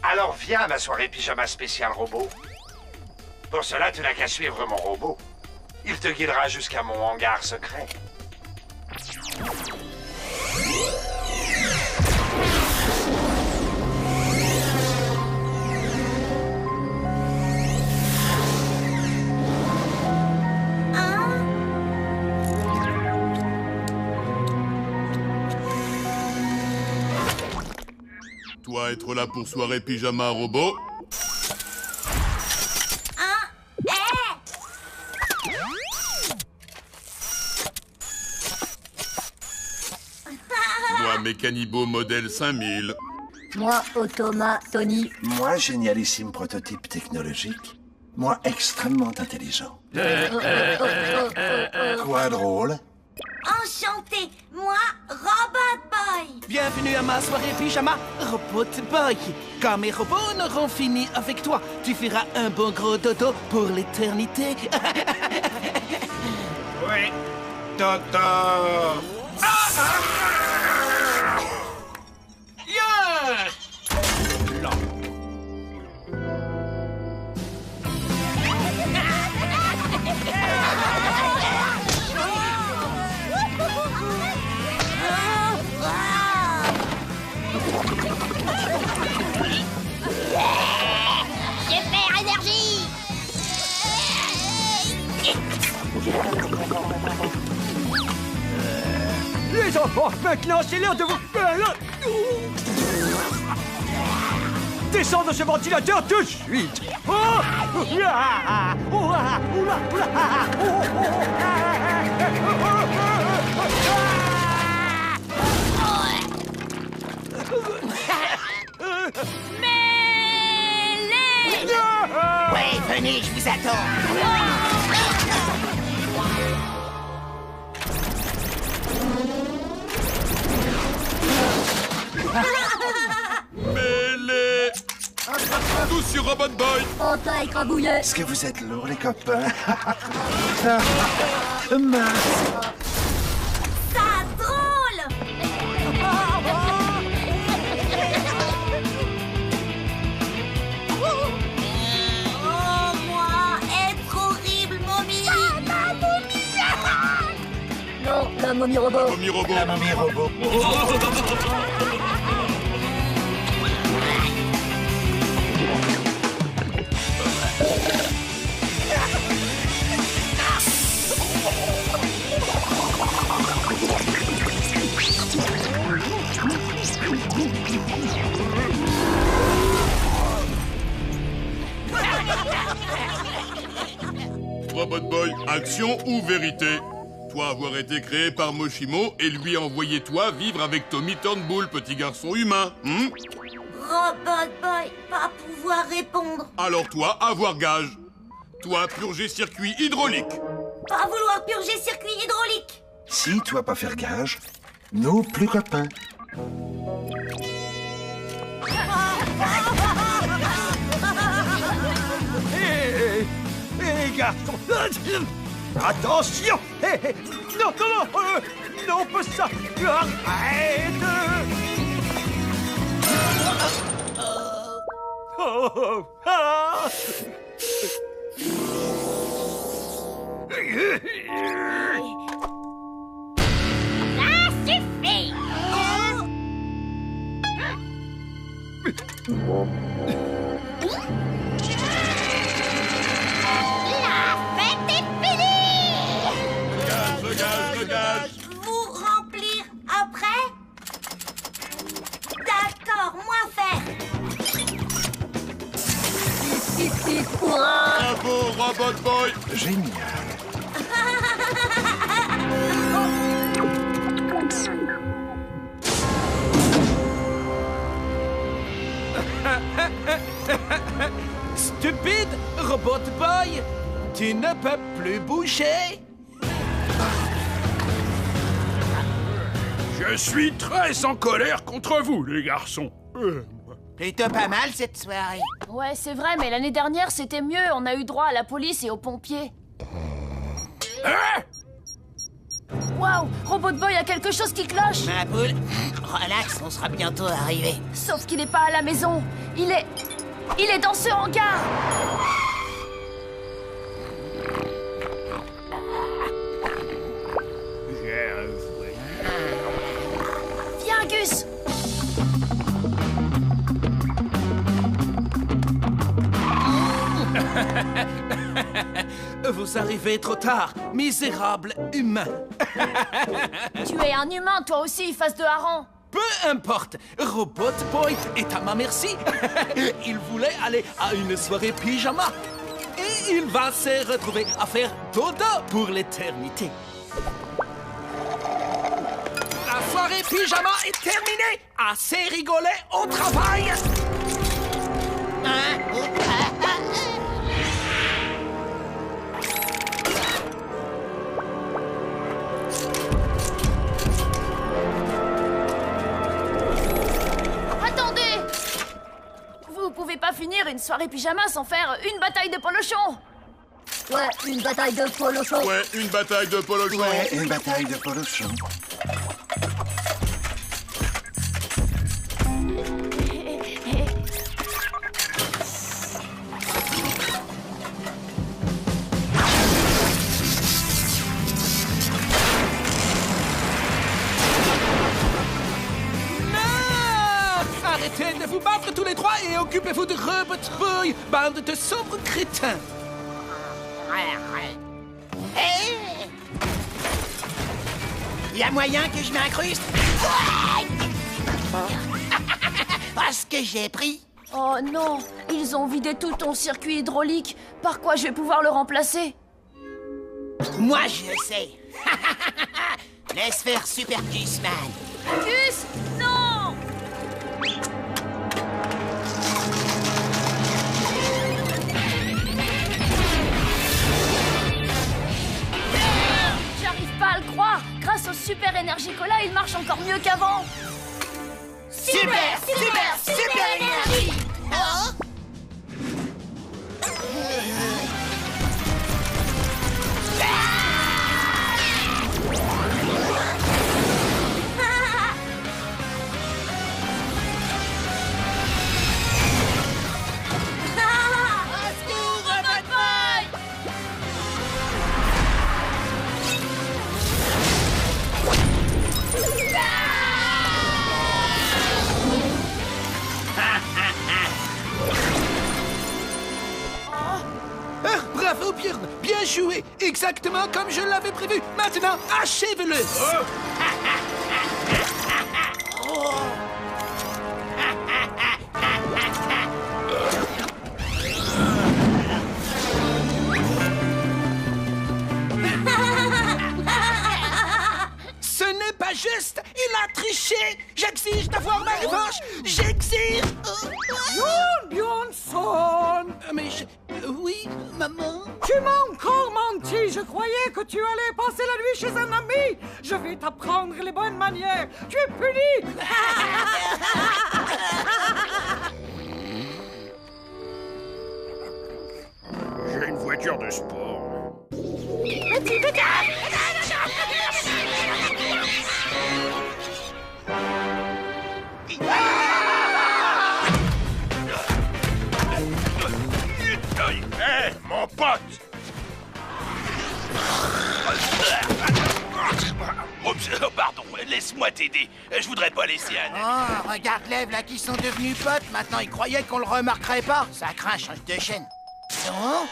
Alors viens à ma soirée pyjama spéciale robot. Pour cela, tu n'as qu'à suivre mon robot. Il te guidera jusqu'à mon hangar secret. Toi, être là pour soirée pyjama robot? Moi, Mécanibo modèle 5000. Moi, Automa, Tony. Moi, génialissime prototype technologique. Moi, extrêmement intelligent. Quoi drôle? Enchanté, moi, Robot Boy. Bienvenue à ma soirée pyjama, Robot Boy. Quand mes robots n'auront fini avec toi, tu feras un bon gros dodo pour l'éternité. Oui, dodo. Super énergie! Les enfants, maintenant c'est l'heure de vous... Descends de ce ventilateur tout de suite. Oh! Oula! Oula! Oula! Ouais, venez, je vous attends. Mêlée! Tous sur Robot Boy! On t'a écrabouillé. Est-ce que vous êtes lourds, les copains? Mince. Ça drôle. Oh, moi, être horrible, momie. La momie. Non, la momie robot. Momie robot! La momie robot. Robot Boy, action ou vérité? Toi avoir été créé par Moshimo et lui envoyer toi vivre avec Tommy Turnbull, petit garçon humain, Robot Boy, pas pouvoir répondre. Alors toi, avoir gage. Toi, purger circuit hydraulique. Pas vouloir purger circuit hydraulique. Si tu vas pas faire gage, nous plus copains. Hé, garçon. Attention. Hé, non, non, pas ça. Arrête. Oh, ah. Ça suffit! La fête est finie! Gage. Vous remplir après? D'accord, moins faire. Bravo, Robot Boy. Génial. Stupide Robot Boy, tu ne peux plus bouger. Je suis très en colère contre vous, les garçons. Plutôt pas mal cette soirée. Ouais, c'est vrai, mais l'année dernière, c'était mieux. On a eu droit à la police et aux pompiers. Hein? Waouh, Robot Boy a quelque chose qui cloche. Ma poule, relax, on sera bientôt arrivé. Sauf qu'il n'est pas à la maison. Il est dans ce hangar. Viens, Gus. Vous arrivez trop tard, misérable humain. Tu es un humain, toi aussi, face de hareng. Peu importe, Robot Boy est à ma merci. Il voulait aller à une soirée pyjama. Et il va se retrouver à faire dodo pour l'éternité. La soirée pyjama est terminée. Assez rigolé au travail. Attendez! Vous pouvez pas finir une soirée pyjama sans faire une bataille de polochon. Ouais, une bataille de polochon. Ouais, une bataille de polochon. Ouais, une bataille de polochon. Arrêtez de vous battre tous les trois et occupez-vous de Robot Boy, bande de sombres crétins. Il y a moyen que je m'incruste? Parce que j'ai pris. Oh non, ils ont vidé tout ton circuit hydraulique. Par quoi je vais pouvoir le remplacer? Moi, je sais. Laisse faire Super Gusman. Gus, non! J'arrive pas à le croire. Grâce au Super Energy Cola, il marche encore mieux qu'avant. Super énergie! Bravo, Björn. Bien joué. Exactement comme je l'avais prévu. Maintenant, achève-le. Ce n'est pas juste. Il a triché. J'exige d'avoir ma revanche. J'exige. Björn, Björnson. Mais Oui, maman? Tu m'as encore menti. Je croyais que tu allais passer la nuit chez un ami. Je vais t'apprendre les bonnes manières. Tu es puni. J'ai une voiture de sport. Petit pétard! Hé, mon pote! Oups, pardon, laisse-moi t'aider. Je voudrais pas laisser Anne. Oh, regarde Lève là qui sont devenus potes. Maintenant, ils croyaient qu'on le remarquerait pas. Ça craint, change de chaîne. Oh,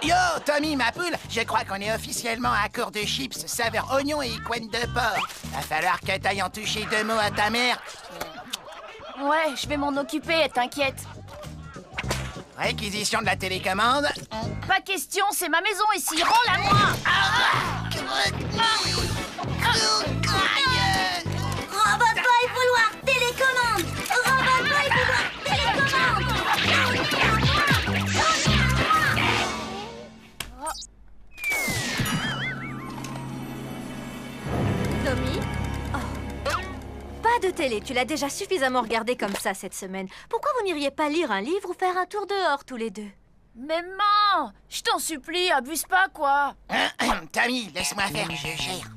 yo, Tommy, ma poule, je crois qu'on est officiellement à court de chips, saveur oignon et couenne de porc. Va falloir que t'ailles en toucher 2 mots à ta mère. Ouais, je vais m'en occuper, t'inquiète. Réquisition de la télécommande. Pas question, c'est ma maison ici, rends-la moi. Robot Boy vouloir télécommande. Robot Boy vouloir télécommande. Tommy? Oh. Pas de télé, tu l'as déjà suffisamment regardé comme ça cette semaine. Pourquoi vous n'iriez pas lire un livre ou faire un tour dehors tous les deux? Mais maman, je t'en supplie, abuse pas, quoi. Tommy, laisse-moi faire, je gère.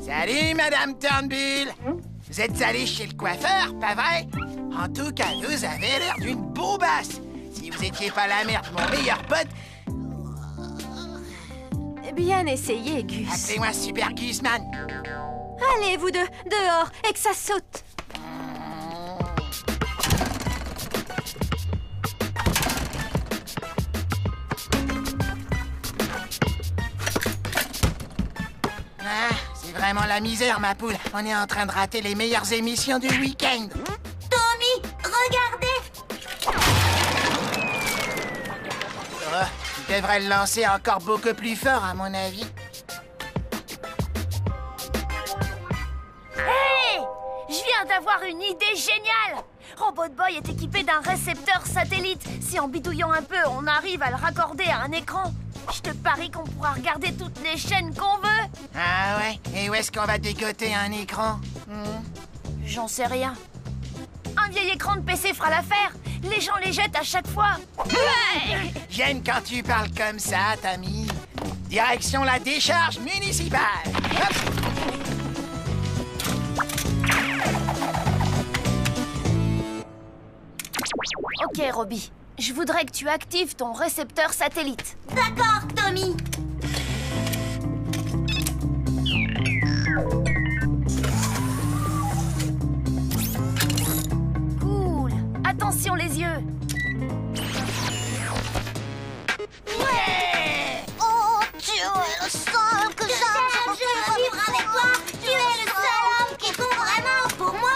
Salut, Madame Turnbull. Vous êtes allée chez le coiffeur, pas vrai? En tout cas, vous avez l'air d'une bourbasse. Si vous étiez pas la mère de mon meilleur pote... Bien essayé, Gus. Appelez-moi Super Gusman. Allez, vous deux, dehors, et que ça saute. Ah, c'est vraiment la misère, ma poule. On est en train de rater les meilleures émissions du week-end. Tommy, regardez. Oh, tu devrais le lancer encore beaucoup plus fort, à mon avis. Hé! Je viens d'avoir une idée géniale! Robot Boy est équipé d'un récepteur satellite. Si en bidouillant un peu, on arrive à le raccorder à un écran, je te parie qu'on pourra regarder toutes les chaînes qu'on veut. Ah ouais? Et où est-ce qu'on va dégoter un écran? J'en sais rien. Un vieil écran de PC fera l'affaire. Les gens les jettent à chaque fois. Ouais! J'aime quand tu parles comme ça, Tammy. Direction la décharge municipale. Hop! Ok, Robbie. Je voudrais que tu actives ton récepteur satellite. D'accord, Tommy. Cool. Attention les yeux. Ouais! Oh, tu es le seul que j'aime. Je veux vivre avec toi. Tu es le seul homme qui compte vraiment pour moi.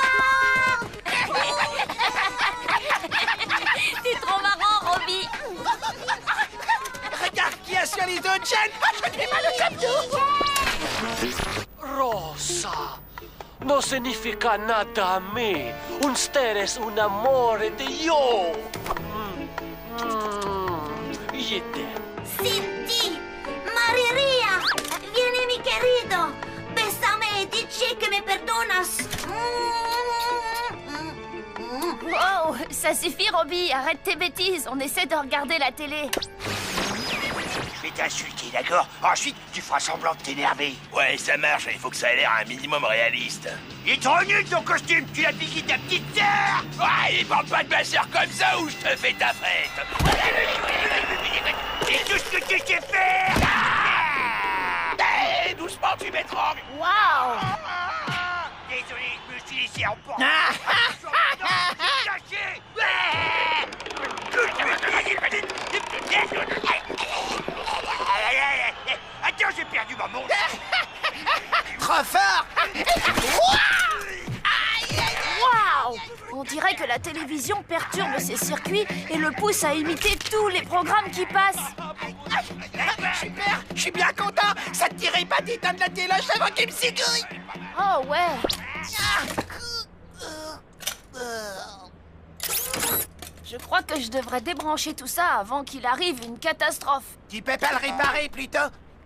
T'es trop marrant, Robbie. Regarde qui a sur les autres chaînes. Je n'ai pas le tableau. Rosa, no significa nada a mí. Ustedes un amore de yo. Yete. Senti, mariría. Viene mi querido. Bésame y dice que me perdonas. Wow, ça suffit, Robbie. Arrête tes bêtises. On essaie de regarder la télé. Je vais t'insulter, d'accord? Ensuite, tu feras semblant de t'énerver. Ouais, ça marche, il faut que ça ait l'air un minimum réaliste. Il est trop nul ton costume, tu l'as piqué ta petite sœur! Ouais, il parle pas de ma sœur comme ça ou je te fais ta fête. C'est tout ce que tu sais faire! Hey, doucement, tu m'étrangles. Waouh! Désolé, je me suis laissé emporter. Attends, j'ai perdu ma montre. Trop fort. Waouh! On dirait que la télévision perturbe ses circuits et le pousse à imiter tous les programmes qui passent. Super, je suis bien content. Ça te dirait pas d'éteindre la téloche avant qu'il me cigouille? Oh ouais. Je crois que je devrais débrancher tout ça avant qu'il arrive une catastrophe. Tu peux pas le réparer plutôt?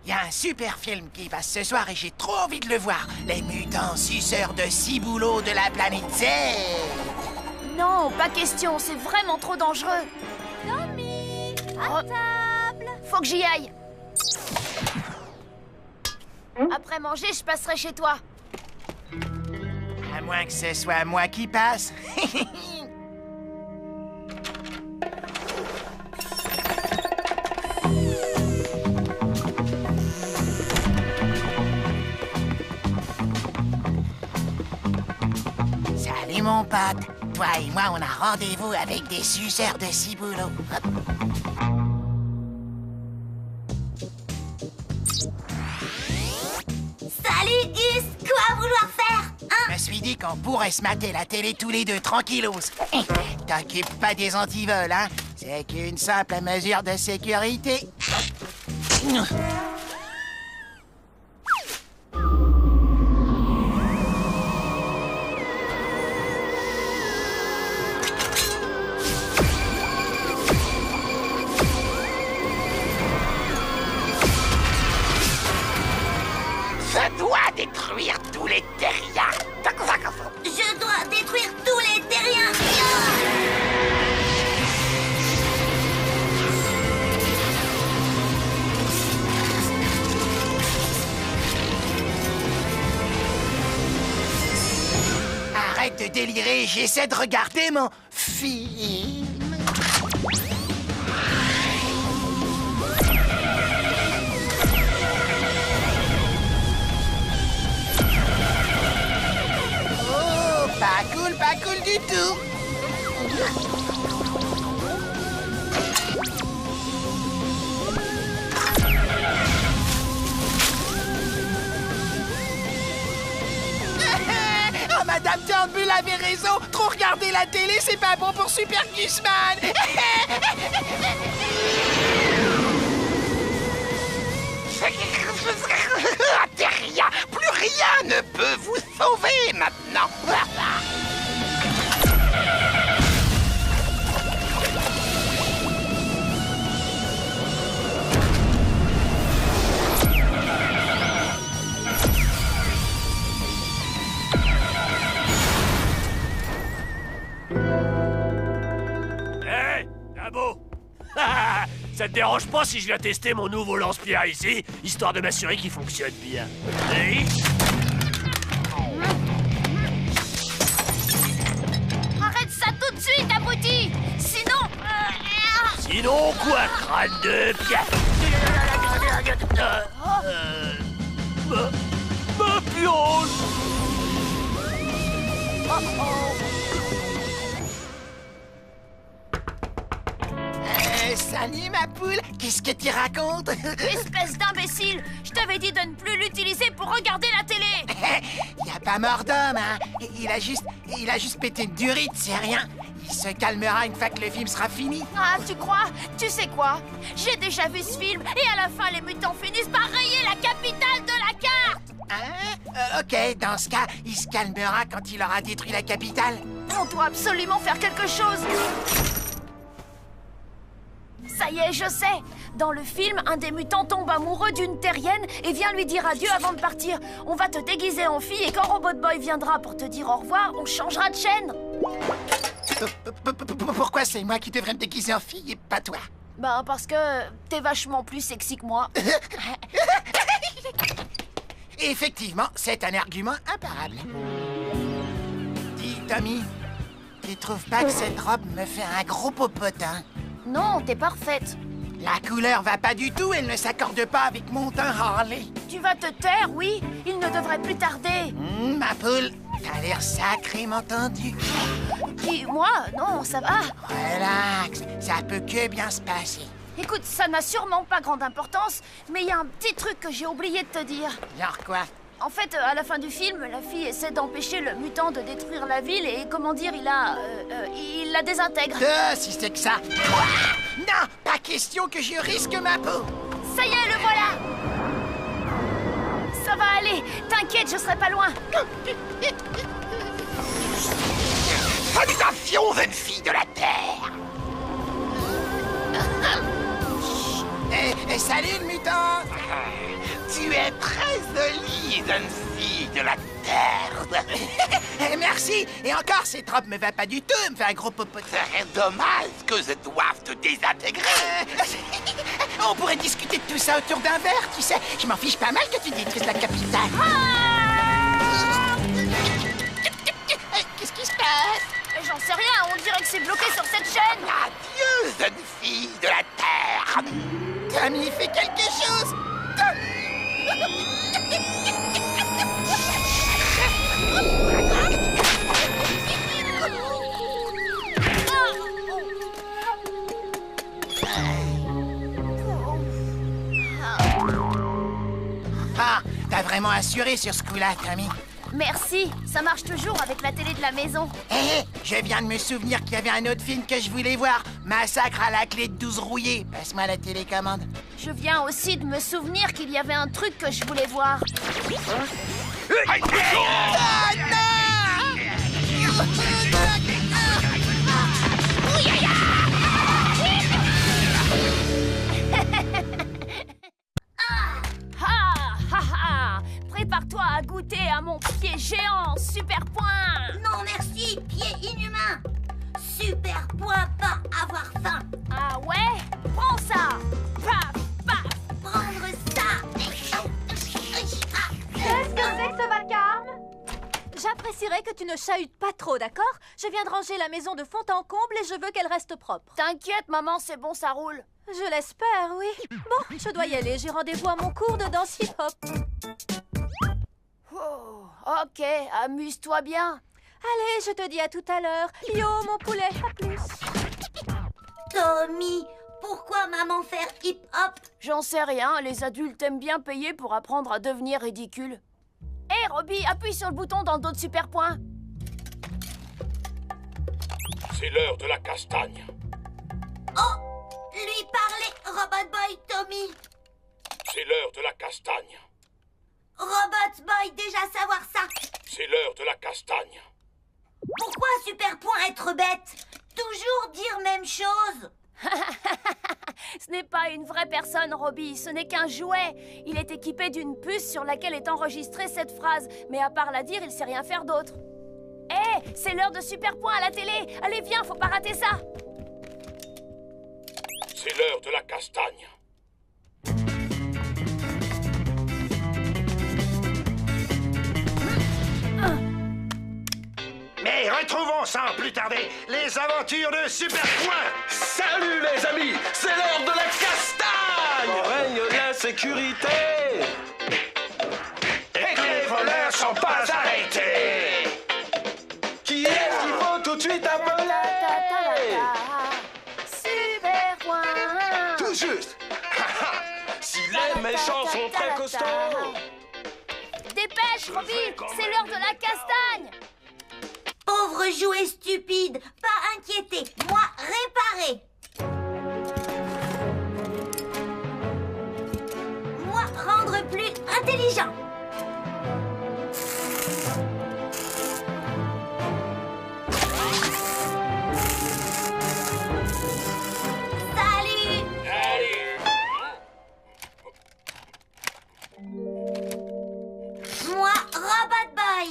Il y a un super film qui passe ce soir et j'ai trop envie de le voir. Les mutants suceurs de ciboulot de la planète Z. Non, pas question, c'est vraiment trop dangereux. Tommy, à table. Faut que j'y aille. Après manger, je passerai chez toi. À moins que ce soit moi qui passe. Salut mon pote. Toi et moi, on a rendez-vous avec des suceurs de ciboulot. Salut Gus, quoi vouloir faire, hein? Je me suis dit qu'on pourrait se mater la télé tous les deux tranquillos. T'occupes pas des antivols, hein? C'est qu'une simple mesure de sécurité. Je dois détruire tous les terriens. Je dois détruire tous les terriens. Arrête de délirer, j'essaie de regarder mon film. Oh, pas cool du tout. Oh, Madame Turnbull avait raison. Trop regarder la télé, c'est pas bon pour Super Gusman. Terrien, plus rien ne peut vous sauver maintenant. Hé, Nabo. Ça te dérange pas si je viens tester mon nouveau lance-pierre ici, histoire de m'assurer qu'il fonctionne bien? Oui. Arrête ça tout de suite, abruti. Sinon... Sinon quoi, crâne de pierre? Ma pionge. Salut ma poule, qu'est-ce que tu racontes? Espèce d'imbécile. Je t'avais dit de ne plus l'utiliser pour regarder la télé. Y a pas mort d'homme, hein? Il a juste pété une durite, c'est rien. Il se calmera une fois que le film sera fini. Ah, tu crois? Tu sais quoi? J'ai déjà vu ce film et à la fin, les mutants finissent par rayer la capitale de la carte. Hein? Ok, dans ce cas, il se calmera quand il aura détruit la capitale. On doit absolument faire quelque chose. Ça y est, je sais. Dans le film, un des mutants tombe amoureux d'une terrienne et vient lui dire adieu avant de partir. On va te déguiser en fille et quand Robot Boy viendra pour te dire au revoir, on changera de chaîne. Pourquoi c'est moi qui devrais me déguiser en fille et pas toi? Ben, parce que t'es vachement plus sexy que moi. Effectivement, c'est un argument imparable. Dis, Tommy, tu trouves pas que cette robe me fait un gros popotin? Non, t'es parfaite. La couleur va pas du tout, elle ne s'accorde pas avec mon teint Harley. Tu vas te taire, oui? Il ne devrait plus tarder. Ma poule, t'as l'air sacrément tendu. Qui, moi? Non, ça va. Relax, ça peut que bien se passer. Écoute, ça n'a sûrement pas grande importance, mais il y a un petit truc que j'ai oublié de te dire. Genre quoi? En fait, à la fin du film, la fille essaie d'empêcher le mutant de détruire la ville et, comment dire, il la désintègre. Si c'est que ça. Non, pas question que je risque ma peau. Ça y est, le voilà. Ça va aller. T'inquiète, je serai pas loin. Salutations, jeune fille de la Terre. Salut, le mutant! Tu es très jolie, jeune fille de la Terre. Merci. Et encore, ces tropes me va pas du tout. Elle me fait un gros popotin. C'est dommage que je doive te désintégrer. On pourrait discuter de tout ça autour d'un verre, tu sais. Je m'en fiche pas mal que tu détruises la capitale. Qu'est-ce qui se passe? J'en sais rien, on dirait que c'est bloqué sur cette chaîne. Adieu, jeune fille de la Terre. Tommy, fais quelque chose. Ah, t'as vraiment assuré sur ce coup-là, Tommy. Merci, ça marche toujours avec la télé de la maison. Hé, je viens de me souvenir qu'il y avait un autre film que je voulais voir. Massacre à la clé de 12 rouillés. Passe-moi la télécommande. Je viens aussi de me souvenir qu'il y avait un truc que je voulais voir. Prépare-toi à goûter à mon pied géant, super point. Non merci, pied inhumain. Super point, pas avoir faim. Ah ouais? Prends ça. Paf, paf. Prendre ça. Qu'est-ce que c'est que ce vacarme? J'apprécierais que tu ne chahutes pas trop, d'accord? Je viens de ranger la maison de fond en comble et je veux qu'elle reste propre. T'inquiète, maman, c'est bon, ça roule. Je l'espère, oui. Bon, je dois y aller, j'ai rendez-vous à mon cours de danse hip-hop. Oh, ok, amuse-toi bien. Allez, je te dis à tout à l'heure. Yo, mon poulet, à plus. Tommy, pourquoi maman faire hip-hop? J'en sais rien, les adultes aiment bien payer pour apprendre à devenir ridicule. Hé, Robbie, appuie sur le bouton dans le dos de super point. C'est l'heure de la castagne. Oh, lui parler, Robot Boy Tommy. C'est l'heure de la castagne. Robot Boy, déjà savoir ça. C'est l'heure de la castagne. Pourquoi super point être bête? Toujours dire même chose. Ce n'est pas une vraie personne, Robbie, ce n'est qu'un jouet. Il est équipé d'une puce sur laquelle est enregistrée cette phrase. Mais à part la dire, il sait rien faire d'autre. Hé, c'est l'heure de super point à la télé. Allez, viens, faut pas rater ça. C'est l'heure de la castagne. Mais retrouvons sans plus tarder les aventures de Super Point. Salut les amis, c'est l'heure de la castagne. Règne la sécurité. Et que les voleurs sont pas arrêtés. Qui est-ce qu'il faut tout de suite appeler? Super point. Tout juste. Si les méchants sont très costauds. Dépêche, Robbie, c'est l'heure de la castagne. Pauvre jouet stupide, pas inquiété, moi réparer. Moi rendre plus intelligent. Salut. Moi Robot Boy.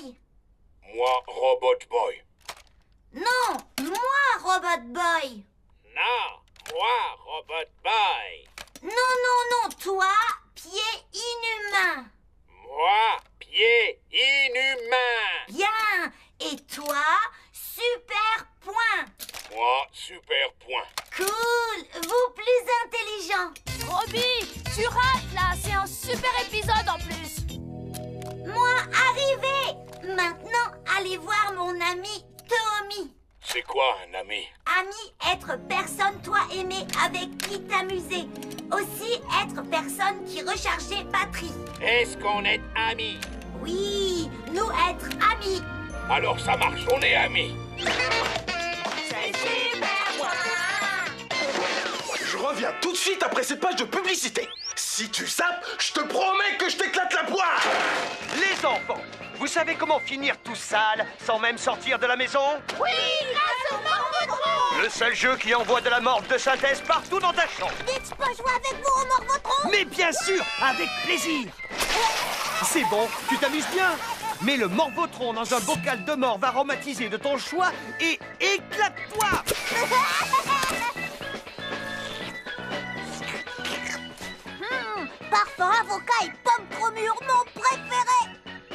Moi, Robot Boy. Non, moi, Robot Boy. Non, moi, Robot Boy. Non, non, non, toi, pied inhumain. Moi, pied inhumain. Bien. Et toi, super point. Moi, super point. Cool, vous plus intelligent. Robbie, tu rates là, c'est un super épisode en plus. Moi, arrivé. Maintenant, allez voir mon ami Tommy. C'est quoi un ami? Ami, être personne toi aimé avec qui t'amuser. Aussi être personne qui rechargeait batterie. Est-ce qu'on est amis? Oui, nous être amis. Alors ça marche, on est amis. C'est super point. Je reviens tout de suite après cette page de publicité. Si tu zappes, je te promets que je t'éclate la poire. Les enfants, vous savez comment finir tout sale sans même sortir de la maison? Oui, grâce au Robot. Le seul jeu qui envoie de la morve de synthèse partout dans ta chambre. Dites, je peux jouer avec vous au Morbotron? Mais bien sûr, avec plaisir. C'est bon, tu t'amuses bien. Mets le Morbotron dans un bocal de morve aromatisé de ton choix et éclate-toi. Parfum, avocat et pomme cromure, mon préféré.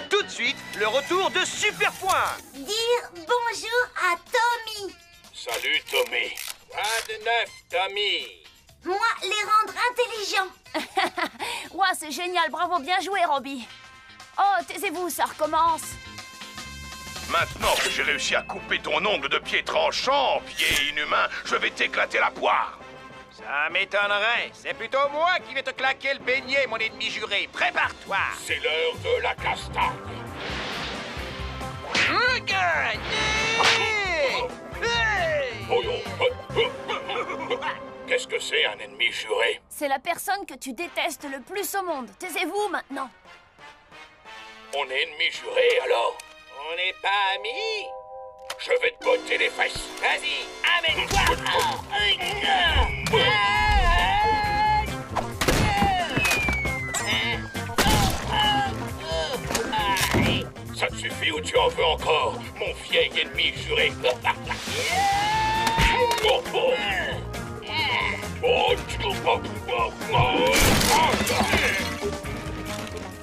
Tout de suite, le retour de Super Point. Dire bonjour à Tommy. Salut, Tommy. Quoi de neuf, Tommy? Moi, les rendre intelligents. Ouah, c'est génial, bravo, bien joué, Robbie. Oh, taisez-vous, ça recommence. Maintenant que j'ai réussi à couper ton ongle de pied tranchant, pied inhumain, je vais t'éclater la poire. Ça m'étonnerait. C'est plutôt moi qui vais te claquer le beignet, mon ennemi juré. Prépare-toi. C'est l'heure de la castagne. Qu'est-ce que c'est, un ennemi juré? C'est la personne que tu détestes le plus au monde. Taisez-vous maintenant. On est ennemis jurés, alors? On n'est pas amis? Je vais te botter les fesses. Vas-y, amène-toi. Ça te suffit ou tu en veux encore, mon vieil ennemi juré?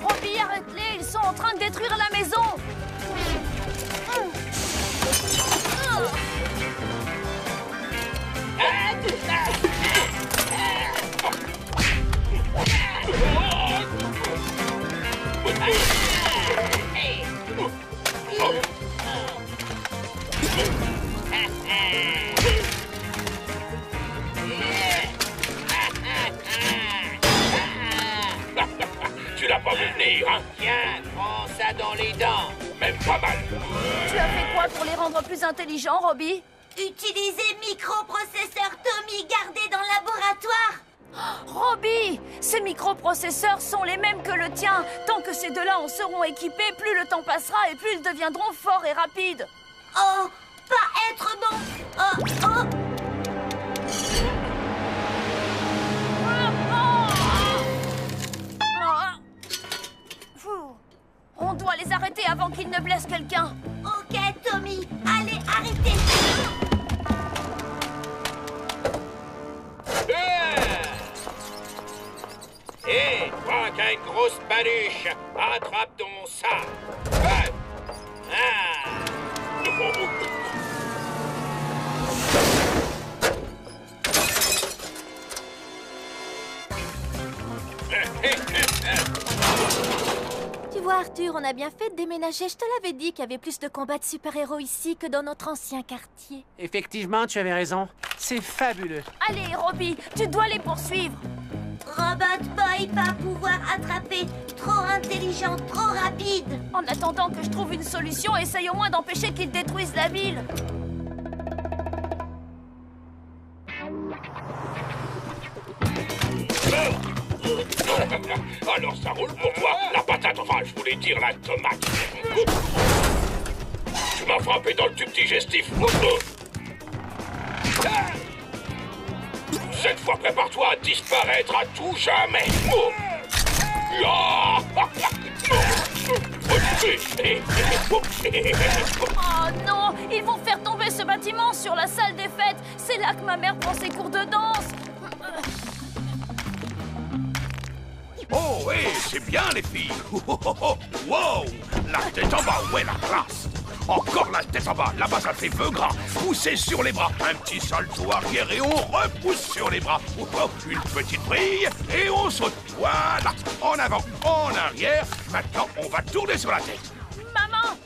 Robbie, arrête-les, ils sont en train de détruire la maison. Tu l'as pas vu venir, hein? Tiens, prends ça dans les dents. Même pas mal. Tu as fait quoi pour les rendre plus intelligents, Robbie? Utilisez microprocesseur Tommy gardé dans le laboratoire. Robbie, ces microprocesseurs sont les mêmes que le tien. Tant que ces deux-là en seront équipés, plus le temps passera et plus ils deviendront forts et rapides. Oh, pas être bon. Oh, oh. On doit les arrêter avant qu'ils ne blessent quelqu'un. Ok, Tommy, allez, arrêtez. Hé, toi qui as une grosse baluche, attrape ton sac. Tu vois, Arthur, on a bien fait de déménager. Je te l'avais dit qu'il y avait plus de combats de super-héros ici que dans notre ancien quartier. Effectivement, tu avais raison. C'est fabuleux. Allez, Robbie, tu dois les poursuivre. Robot Boy, pas pouvoir attraper. Trop intelligent, trop rapide. En attendant que je trouve une solution, essaye au moins d'empêcher qu'ils détruisent la ville. Alors ça roule pour toi, la patate, enfin je voulais dire la tomate. Tu m'as frappé dans le tube digestif. Cette fois, prépare-toi à disparaître à tout jamais. Oh non, ils vont faire tomber ce bâtiment sur la salle des fêtes. C'est là que ma mère prend ses cours de danse. Oh, oui, c'est bien, les filles. Wow, la tête en bas, ouais, la classe. Encore la tête en bas, là-bas, ça fait feu gras. Poussez sur les bras, un petit salto arrière et on repousse sur les bras. Une petite brille et on saute. Voilà, en avant, en arrière. Maintenant, on va tourner sur la tête. Maman,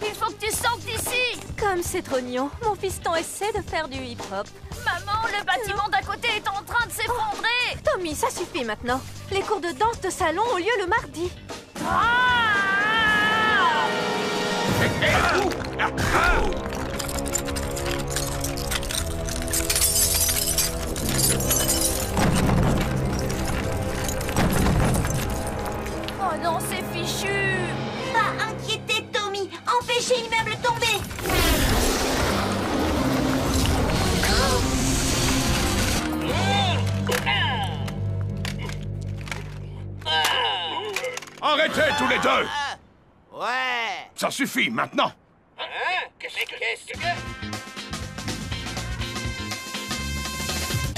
il faut que tu sortes d'ici. Comme c'est trognon, mon fiston essaie de faire du hip-hop. Maman, le bâtiment d'à côté est en train de s'effondrer. Tommy, ça suffit maintenant. Les cours de danse de salon ont lieu le mardi. Oh non, c'est fichu. Pas inquiéter, Tommy. Empêchez l'immeuble de tomber. Arrêtez tous les deux! Ouais. Ça suffit, maintenant! Hein? Qu'est-ce que...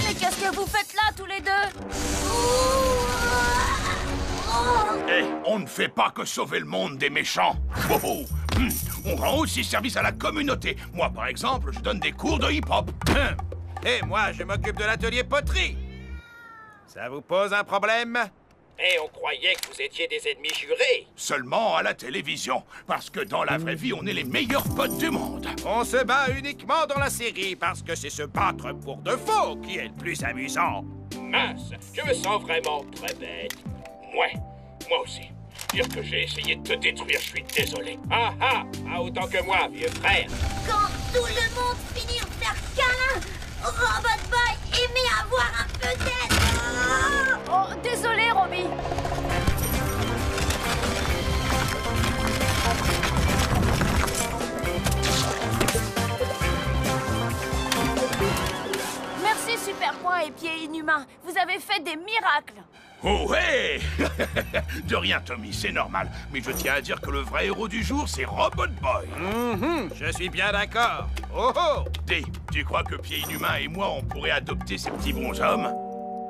Mais qu'est-ce que vous faites là, tous les deux? Eh, on ne fait pas que sauver le monde des méchants. Oh, oh. On rend aussi service à la communauté. Moi, par exemple, je donne des cours de hip-hop. Et moi, je m'occupe de l'atelier poterie. Ça vous pose un problème? Et on croyait que vous étiez des ennemis jurés. Seulement à la télévision, parce que dans la vraie vie, on est les meilleurs potes du monde. On se bat uniquement dans la série, parce que c'est se battre pour de faux qui est le plus amusant. Mince, je me sens vraiment très bête. Moi aussi. Dire que j'ai essayé de te détruire, je suis désolé. Ah, autant que moi, vieux frère. Quand tout le monde finit de faire câlin, Robot Boy aimait avoir un peu d'aide. Oh, désolé, Robbie. Merci, Super Point et Pied Inhumain. Vous avez fait des miracles. Oh ouais. De rien, Tommy, c'est normal. Mais je tiens à dire que le vrai héros du jour, c'est Robot Boy. Je suis bien d'accord. Oh oh! Dis, tu crois que Pied Inhumain et moi, on pourrait adopter ces petits bonshommes?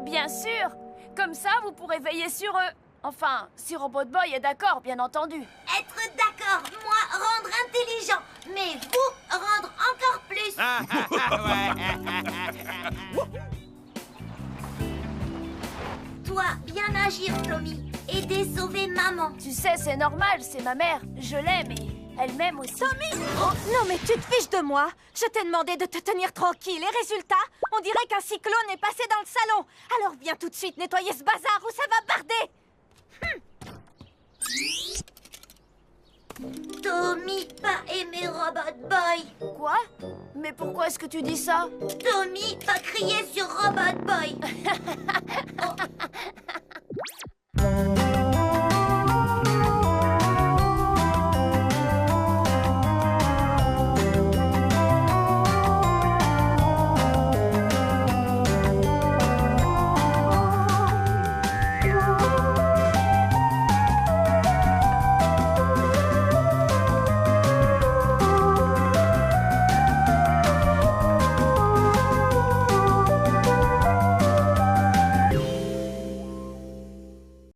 Bien sûr. Comme ça, vous pourrez veiller sur eux. Enfin, si Robot Boy est d'accord, bien entendu. Être d'accord, moi rendre intelligent, mais vous rendre encore plus. Toi, bien agir, Tommy. Aider sauver maman. Tu sais, c'est normal, c'est ma mère. Je l'aime et elle m'aime aussi. Tommy! Oh, non, mais tu te fiches de moi. Je t'ai demandé de te tenir tranquille. Et résultat, on dirait qu'un cyclone est passé dans le salon. Alors viens tout de suite nettoyer ce bazar ou ça va barder. Tommy pas aimé Robot Boy. Quoi? Mais pourquoi est-ce que tu dis ça? Tommy pas crié sur Robot Boy.